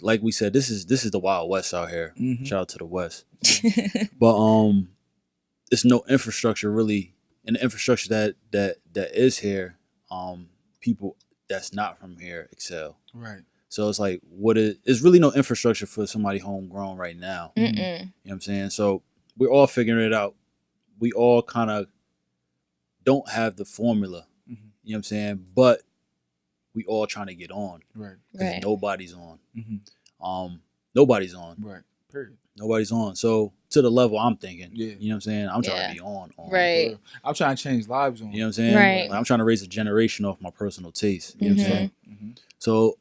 Like we said, this is the Wild West out here. Mhm. Shout out to the West. But it's no infrastructure really, and the infrastructure that is here, people that's not from here excel. Right. So it's like, it's really no infrastructure for somebody homegrown right now. Mm-mm. You know what I'm saying? So we're all figuring it out. We all kind of don't have the formula. Mhm. You know what I'm saying? But we all trying to get on. Right. Because Right. nobody's on. Mhm. Nobody's on. Right. Period. Nobody's on. So to the level I'm thinking, Yeah. you know what I'm saying? I'm trying Yeah. to be on. Right. I'm trying to change lives on. You know what I'm saying? Right. Like, I'm trying to raise a generation off my personal taste. You know what I'm Mhm. saying? Mhm. So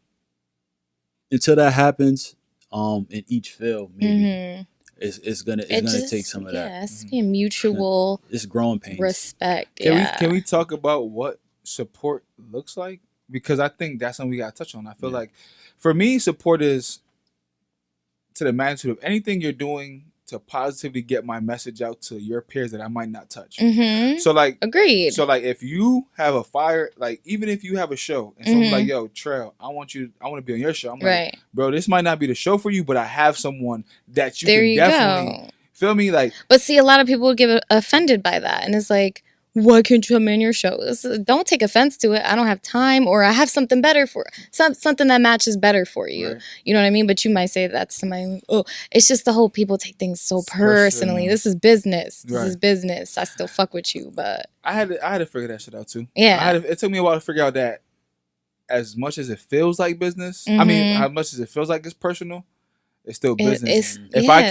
until that happens, in each field, maybe Mm-hmm. it's gonna take some of that. Yeah, it's be a mutual It's growing pains. respect. Can we talk about what support looks like? Because I think that's something we got to touch on. I feel like for me, support is to the magnitude of anything you're doing to positively get my message out to your peers that I might not touch. Mm-hmm. So like, agreed. So like, if you have a fire, like even if you have a show and someone's like, "Yo, Trail, I want to be on your show," I'm like, "Bro, this might not be the show for you, but I have someone that you can definitely feel me." Like, but see, a lot of people get offended by that, and it's like, why can't you come in your show? Don't take offense to it. I don't have time, or I have something better something that matches better for you. Right. You know what I mean? But you might say that to somebody. Oh, it's just the whole people take things so personally. This is business. This is business. I still fuck with you, but I had to figure that shit out too. Yeah, it took me a while to figure out that as much as it feels like business, I mean, how much as it feels like it's personal, it's still business. If I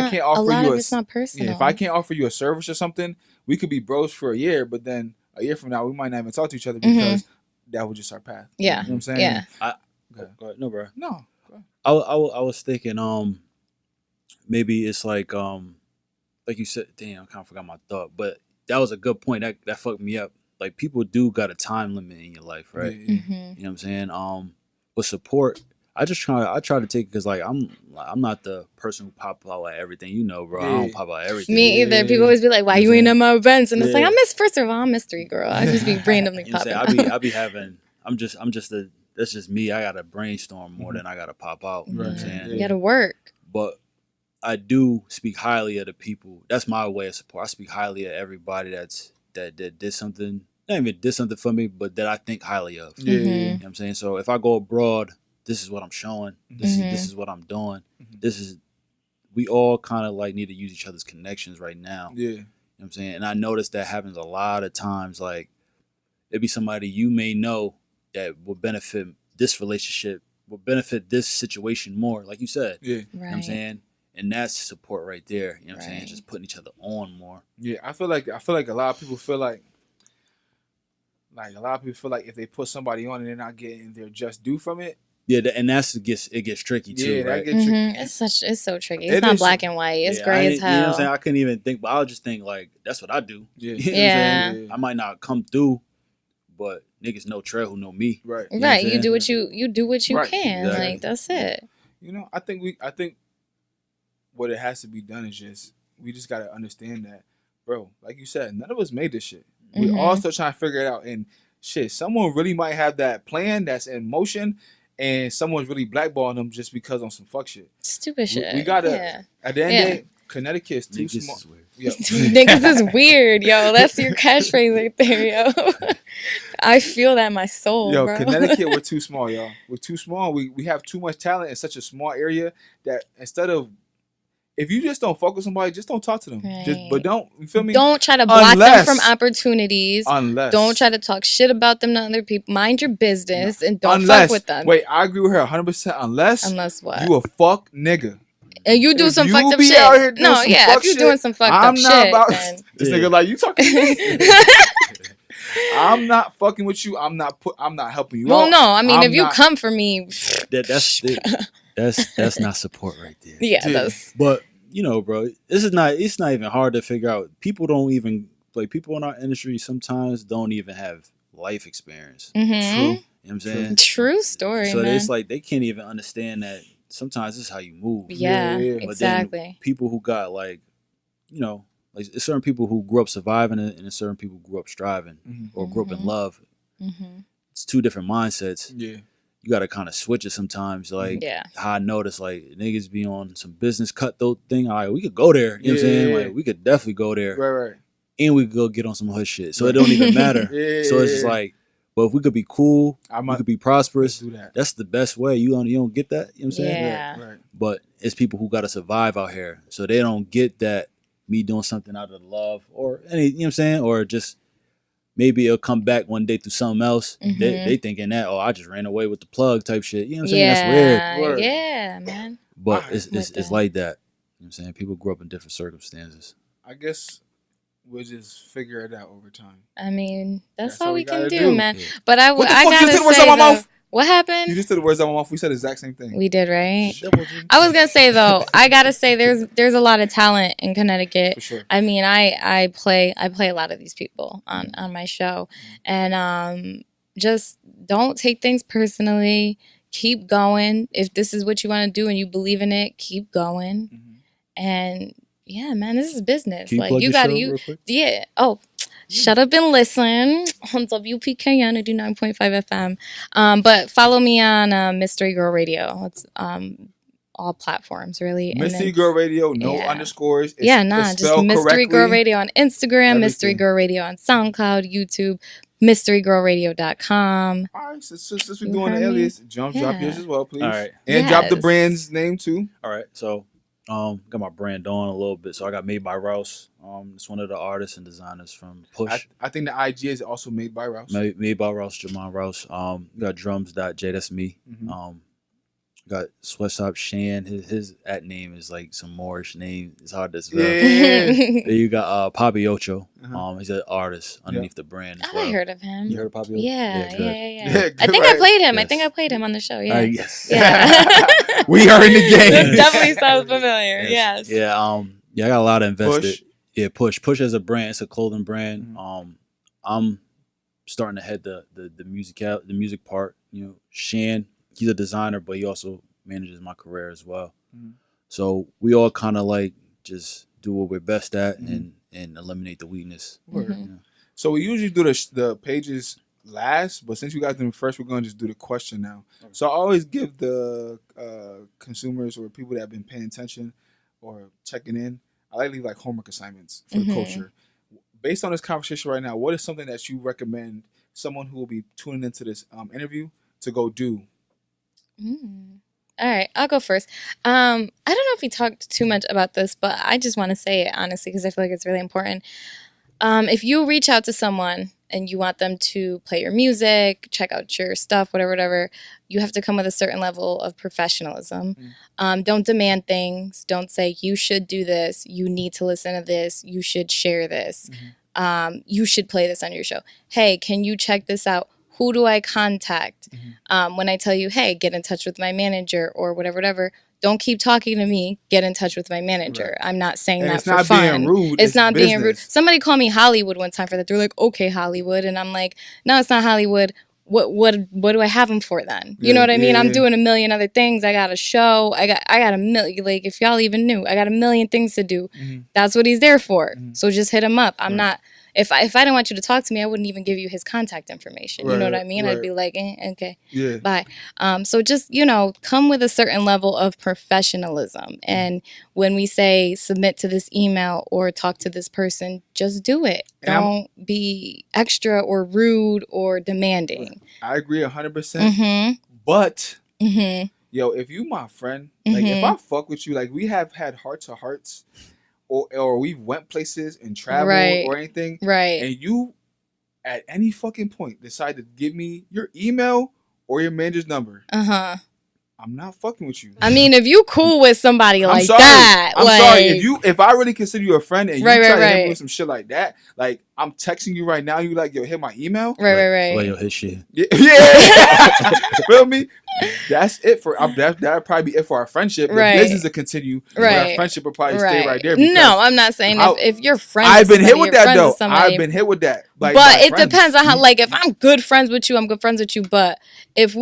can't offer you it's not personal. If I can't offer you a service or something, we could be bros for a year, but then a year from now we might not even talk to each other because that was just our path. Yeah, you know what I'm saying? Yeah. Go ahead. No, bro. No. I was thinking maybe it's like you said. Damn, I kind of forgot my thought, but that was a good point. That fucked me up. Like people do got a time limit in your life, right? You know what I'm saying? But support. I try to take it because like I'm not the person who pop out at everything, you know, bro. I don't pop out at everything. Me either. People always be like, "Why you ain't at my events?" And it's like, first of all, I'm Mystery Girl. I just be randomly popping out. I be having. That's just me. I gotta brainstorm more than I gotta pop out. You know what I'm saying? You gotta work. But I do speak highly of the people. That's my way of support. I speak highly of everybody that did something. Not even did something for me, but that I think highly of. You know what I'm saying? So if I go abroad, this is what I'm showing. This is what I'm doing. We all kind of like need to use each other's connections right now. Yeah. You know what I'm saying? And I noticed that happens a lot of times. Like it'd be somebody you may know that would benefit this relationship, would benefit this situation more. Like you said. Yeah. Right. You know what I'm saying? And that's support right there. You know what I'm saying? Just putting each other on more. Yeah. I feel like a lot of people feel like if they put somebody on and they're not getting their just due from it. Yeah, and it gets tricky too, right? It's so tricky. It's not black and white. It's gray as hell. You know what I'm saying? I couldn't even think, but I would just think like that's what I do. Yeah, you know what I'm saying? I might not come through, but niggas know Trey who know me. Right. You know right. You do what you can. Exactly. Like that's it. You know, I think what it has to be done is we just gotta understand that, bro. Like you said, none of us made this shit. We all still trying to figure it out, and shit, someone really might have that plan that's in motion. And someone's really blackballing them just because on some fuck shit. Stupid shit. We gotta, at the end of the day, Connecticut is too small. Niggas is weird, yo. That's your catchphrase right there, yo. I feel that in my soul, yo, bro. Connecticut, we're too small, y'all. We're too small. We have too much talent in such a small area that instead of, if you just don't fuck with somebody, just don't talk to them. Right. But don't, you feel me? Don't try to block them from opportunities. Don't try to talk shit about them to other people. Mind your business and don't fuck with them. Wait, I agree with her 100%. Unless what? You a fuck nigga. And you do some fucked up shit. No, yeah, if you're doing some fucked up shit, then... This nigga like, you talking to me? I'm not fucking with you. I'm not helping you out. Well, no, I mean, if you come for me... That's not support right there. Yeah, that's... But, you know, bro, it's not even hard to figure out. People don't even... Like, people in our industry sometimes don't even have life experience. Mm-hmm. True. You know what I'm saying? True story, so man. it's like, they can't even understand that sometimes this is how you move. Yeah, But exactly. Then people who got, like, you know... Like, there's certain people who grew up surviving it, and there's certain people who grew up striving or grew up in love. It's two different mindsets. Yeah. You got to kind of switch it sometimes. Like, how I noticed, like, niggas be on some business cutthroat thing. All right, we could go there. You know what I'm saying? Like, we could definitely go there. Right. And we could go get on some hood shit. So it don't even matter. So it's just like, but if we could be cool, we could be prosperous, that's the best way. You don't get that? You know what I'm saying? Yeah. Right. But it's people who got to survive out here. So they don't get that. Me doing something out of love or any, you know what I'm saying? Or just maybe it'll come back one day through something else. They thinking that, I just ran away with the plug type shit. You know what I'm saying? That's weird. Yeah, man. But it's like that. You know what I'm saying? People grow up in different circumstances. I guess we'll just figure it out over time. I mean, that's all we can do, man. Yeah. But I gotta say though, what happened? You just took the words out of my mouth. We said the exact same thing. We did, right? I was gonna say though, I gotta say there's a lot of talent in Connecticut. For sure. I mean, I play a lot of these people on my show, and just don't take things personally. Keep going. If this is what you want to do and you believe in it, keep going. And Yeah, man, this is business. Can you Like plug you your got show you. real quick? Yeah. Oh, shut up and listen on WPKN 99.5 FM. But follow me on Mystery Girl Radio. It's all platforms really. Mystery Girl Radio, no yeah. underscores. It's, Just Mystery Girl Radio on Instagram, Mystery Everything. Girl Radio on SoundCloud, YouTube, mysterygirlradio.com. All right, since we're doing the alias, drop Yeah. yours as well, please. All right. And drop the Yes. brand's name too. All right, so got my brand on a little bit. So I got Made by Rouse. It's one of the artists and designers from Push. I think the IG is also made by Rouse. Made by Rouse, Jamon Rouse. Got Drumz.J, that's me. Mhm. Got Sweatshop Shan. His at name is like some Moorish name. It's hard to spell. Yeah. Then you got Papi Ocho. Uh-huh. He's an artist underneath the brand as I well. heard of him. You heard of Papi Ocho? Yeah, good. yeah. Yeah, I think right. I played him. I Yes. think I played him on the show. Yeah. Yes. Yeah. We are in the game. Definitely sounds familiar. Yes. Yeah. I got a lot of invested. Push. Yeah, Push as a brand. It's a clothing brand. Mhm. I'm starting to head the music part. You know, Shan, he's a designer, but he also manages my career as well. Mhm. So we all kind of like just do what we're best at Mhm. and eliminate the weakness. Word. Mhm. Yeah. So we usually do the pages last, but since you got them first, we're going to just do the question now. So I always give the consumers or people that have been paying attention or checking in, I like to leave like homework assignments for the Mhm. culture. Based on this conversation right now, what is something that you recommend someone who will be tuning into this interview to go do? All right, I'll go first. I don't know if we talked too much about this, but I just want to say it honestly because I feel like it's really important. If you reach out to someone and you want them to play your music, check out your stuff, whatever, you have to come with a certain level of professionalism. Don't demand things. Don't say, you should do this. You need to listen to this. You should share this. You should play this on your show. Hey, can you check this out? Who do I contact? When I tell you, hey, get in touch with my manager or whatever, don't keep talking to me. Get in touch with my manager. Right. I'm not saying And that it's for not fun. being rude. It's not being rude. business. Somebody called me Hollywood one time for that. They're like, okay, Hollywood. And I'm like, no, it's not Hollywood. What do I have them for then? You know what I mean? I'm doing a million other things. I got a show. I got a million, like if y'all even knew, I got a million things to do. That's what he's there for. So just hit him up. I'm not, if I didn't want you to talk to me, I wouldn't even give you his contact information. You know what I mean? I'd be like, okay, bye. So just, come with a certain level of professionalism. And when we say submit to this email or talk to this person, just do it. Don't be extra or rude or demanding. I agree 100%. But yo, if you my friend, like if I fuck with you, like we have had heart to hearts, or we went places and traveled or anything, and you at any fucking point decide to give me your email or your manager's number, I'm not fucking with you. I mean, if you cool with somebody I'm like sorry. that, I'm like, sorry. If I really consider you a friend and you try to hit me right. with some shit like that, like I'm texting you right now, you like, yo, hit my email. Right. Well, his shit. Yeah. Feel me? That's it for that'd probably be it for our friendship. The business will continue, but our friendship will probably stay right there. No, I'm not saying if you're friends. I've been with hit with that though. Somebody, I've been hit with that. Like, but it depends on how. Like, if I'm good friends with you, I'm good friends with you. But if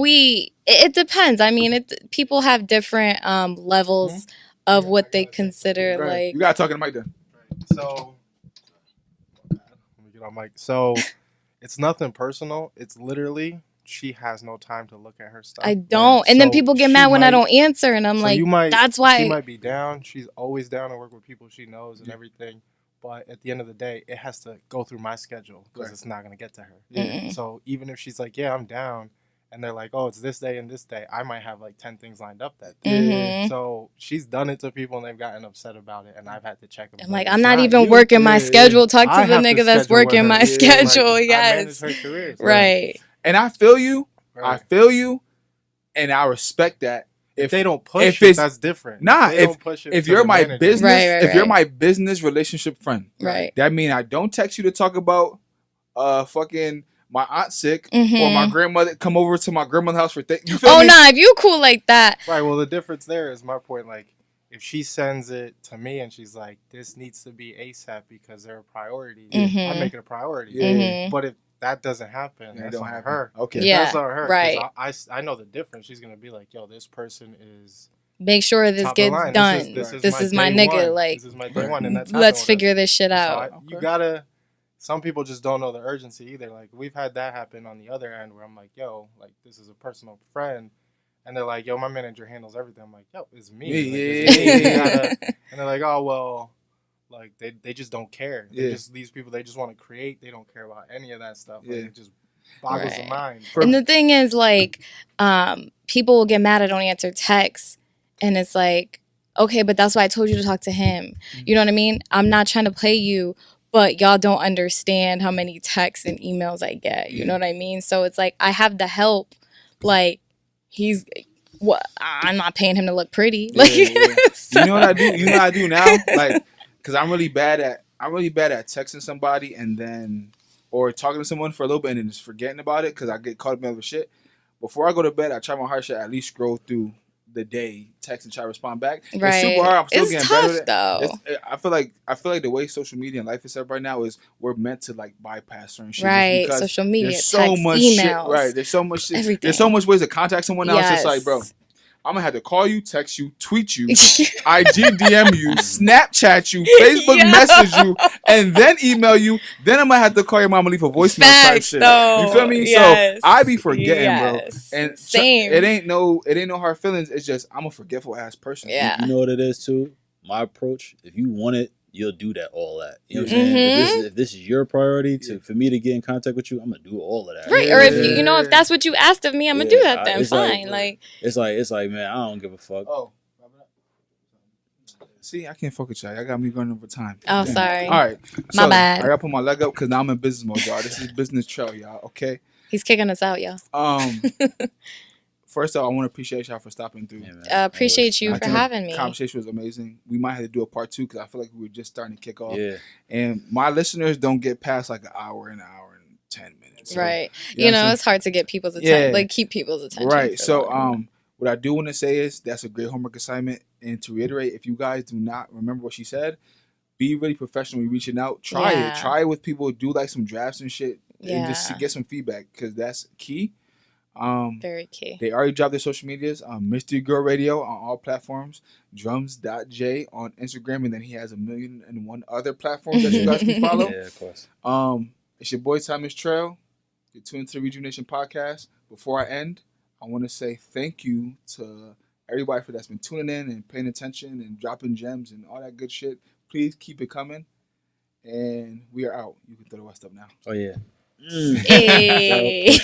it depends. I mean, people have different levels of what they consider like. You gotta talk to the mic then. So, let me get on mic. So, it's nothing personal. It's literally she has no time to look at her stuff. I don't, and then people get mad when I don't answer, and I'm like, that's why she might be down. She's always down to work with people she knows and everything. But at the end of the day, it has to go through my schedule because it's not gonna get to her. So even if she's like, yeah, I'm down, and they're like, oh, it's this day and this day, I might have like 10 things lined up that day. So she's done it to people and they've gotten upset about it, and I've had to check them. I'm like, I'm not even working my schedule. Talk to the have nigga to that's schedule working with my her. schedule. Like, Yes, I manage her career. right. And I feel you. Right. I feel you, and I respect that. If they don't push if it, it's- that's different. Nah, They don't push it if to you're the my manager. business, Right. if you're my business relationship friend, that mean I don't text you to talk about fucking my aunt sick or my grandmother come over to my grandmother's house for you feel me? Nah, if you cool like that, Right. Well, the difference there is my point. Like, if she sends it to me and she's like, "This needs to be ASAP because they're a priority," I make it a priority. But if that doesn't happen, that's on her. Okay. Yeah, that's on her. right. 'Cause I know the difference. She's gonna be like, "Yo, this person is make sure this Top of the gets line. done. This is my day nigga. one. Like, this is my day one, and that's let's happened with figure us. this shit So out. you gotta. Some people just don't know the urgency either. Like, we've had that happen on the other end where I'm like, yo, like, this is a personal friend. And they're like, yo, my manager handles everything. I'm like, yo, it's me. Like, it's me. You gotta, and they're like, oh, well, like, they just don't care. They're just these people, they just want to create. They don't care about any of that stuff. Like, it just boggles the mind. And the thing is, like, people will get mad I don't answer texts. And it's like, okay, but that's why I told you to talk to him. You know what I mean? I'm not trying to play you. But y'all don't understand how many texts and emails I get. You know what I mean? So it's like, I have the help. Like, I'm not paying him to look pretty. Like, so. You know what I do? You know what I do now? Like, because I'm really bad at texting somebody and then, or talking to someone for a little bit and then just forgetting about it because I get caught up in other shit. Before I go to bed, I try my hardest to at least scroll through the day, text and try to respond back. Right. It's super hard. I'm still getting tough, better at it. Though. I feel like the way social media and life is set right now is we're meant to like bypass certain shit. Right. Social media, there's so text, much emails. shit. Right. There's so much shit. Everything. There's so much ways to contact someone now. Yes. It's just like, bro, I'm gonna have to call you, text you, tweet you, IG DM you, Snapchat you, Facebook message you, and then email you. Then I'm gonna have to call your mom and leave a voicemail type shit. You feel me? Yes. So I be forgetting, bro. And same. It ain't no hard feelings. It's just I'm a forgetful ass person. Yeah. You know what it is too? My approach, if you want it, you'll do all that. You know what I'm saying? If this is your priority for me to get in contact with you, I'm gonna do all of that. Right. Or if if that's what you asked of me, I'm gonna do that then. It's fine. It's like, man, I don't give a fuck. Oh. See, I can't fuck with y'all. Y'all got me going over time. Oh, sorry. All right. My bad. I gotta put my leg up because now I'm in business mode, y'all. This is business trail, y'all. Okay. He's kicking us out, y'all. First of all, I want to appreciate y'all for stopping through. Appreciate you for having me. The conversation was amazing. We might have to do a part 2 because I feel like we were just starting to kick off. Yeah. And my listeners don't get past like an hour and 10 minutes. So, right. You know, it's hard to get people's attention. Like, keep people's attention. Right. So, what I do want to say is that's a great homework assignment. And to reiterate, if you guys do not remember what she said, be really professional when reaching out. Try it. Try it with people. Do like some drafts and shit. And just to get some feedback because that's key. Very key. They already dropped their social medias. Mystery Girl Radio on all platforms. Drumz.J on Instagram. And then he has 1,000,001 other platforms that you guys can follow. Yeah, of course. It's your boy, Thomas Trail. You're tuned to the RejuvNation Podcast. Before I end, I want to say thank you to everybody that's been tuning in and paying attention and dropping gems and all that good shit. Please keep it coming. And we are out. You can throw the rest up now. Oh, yeah. Hey.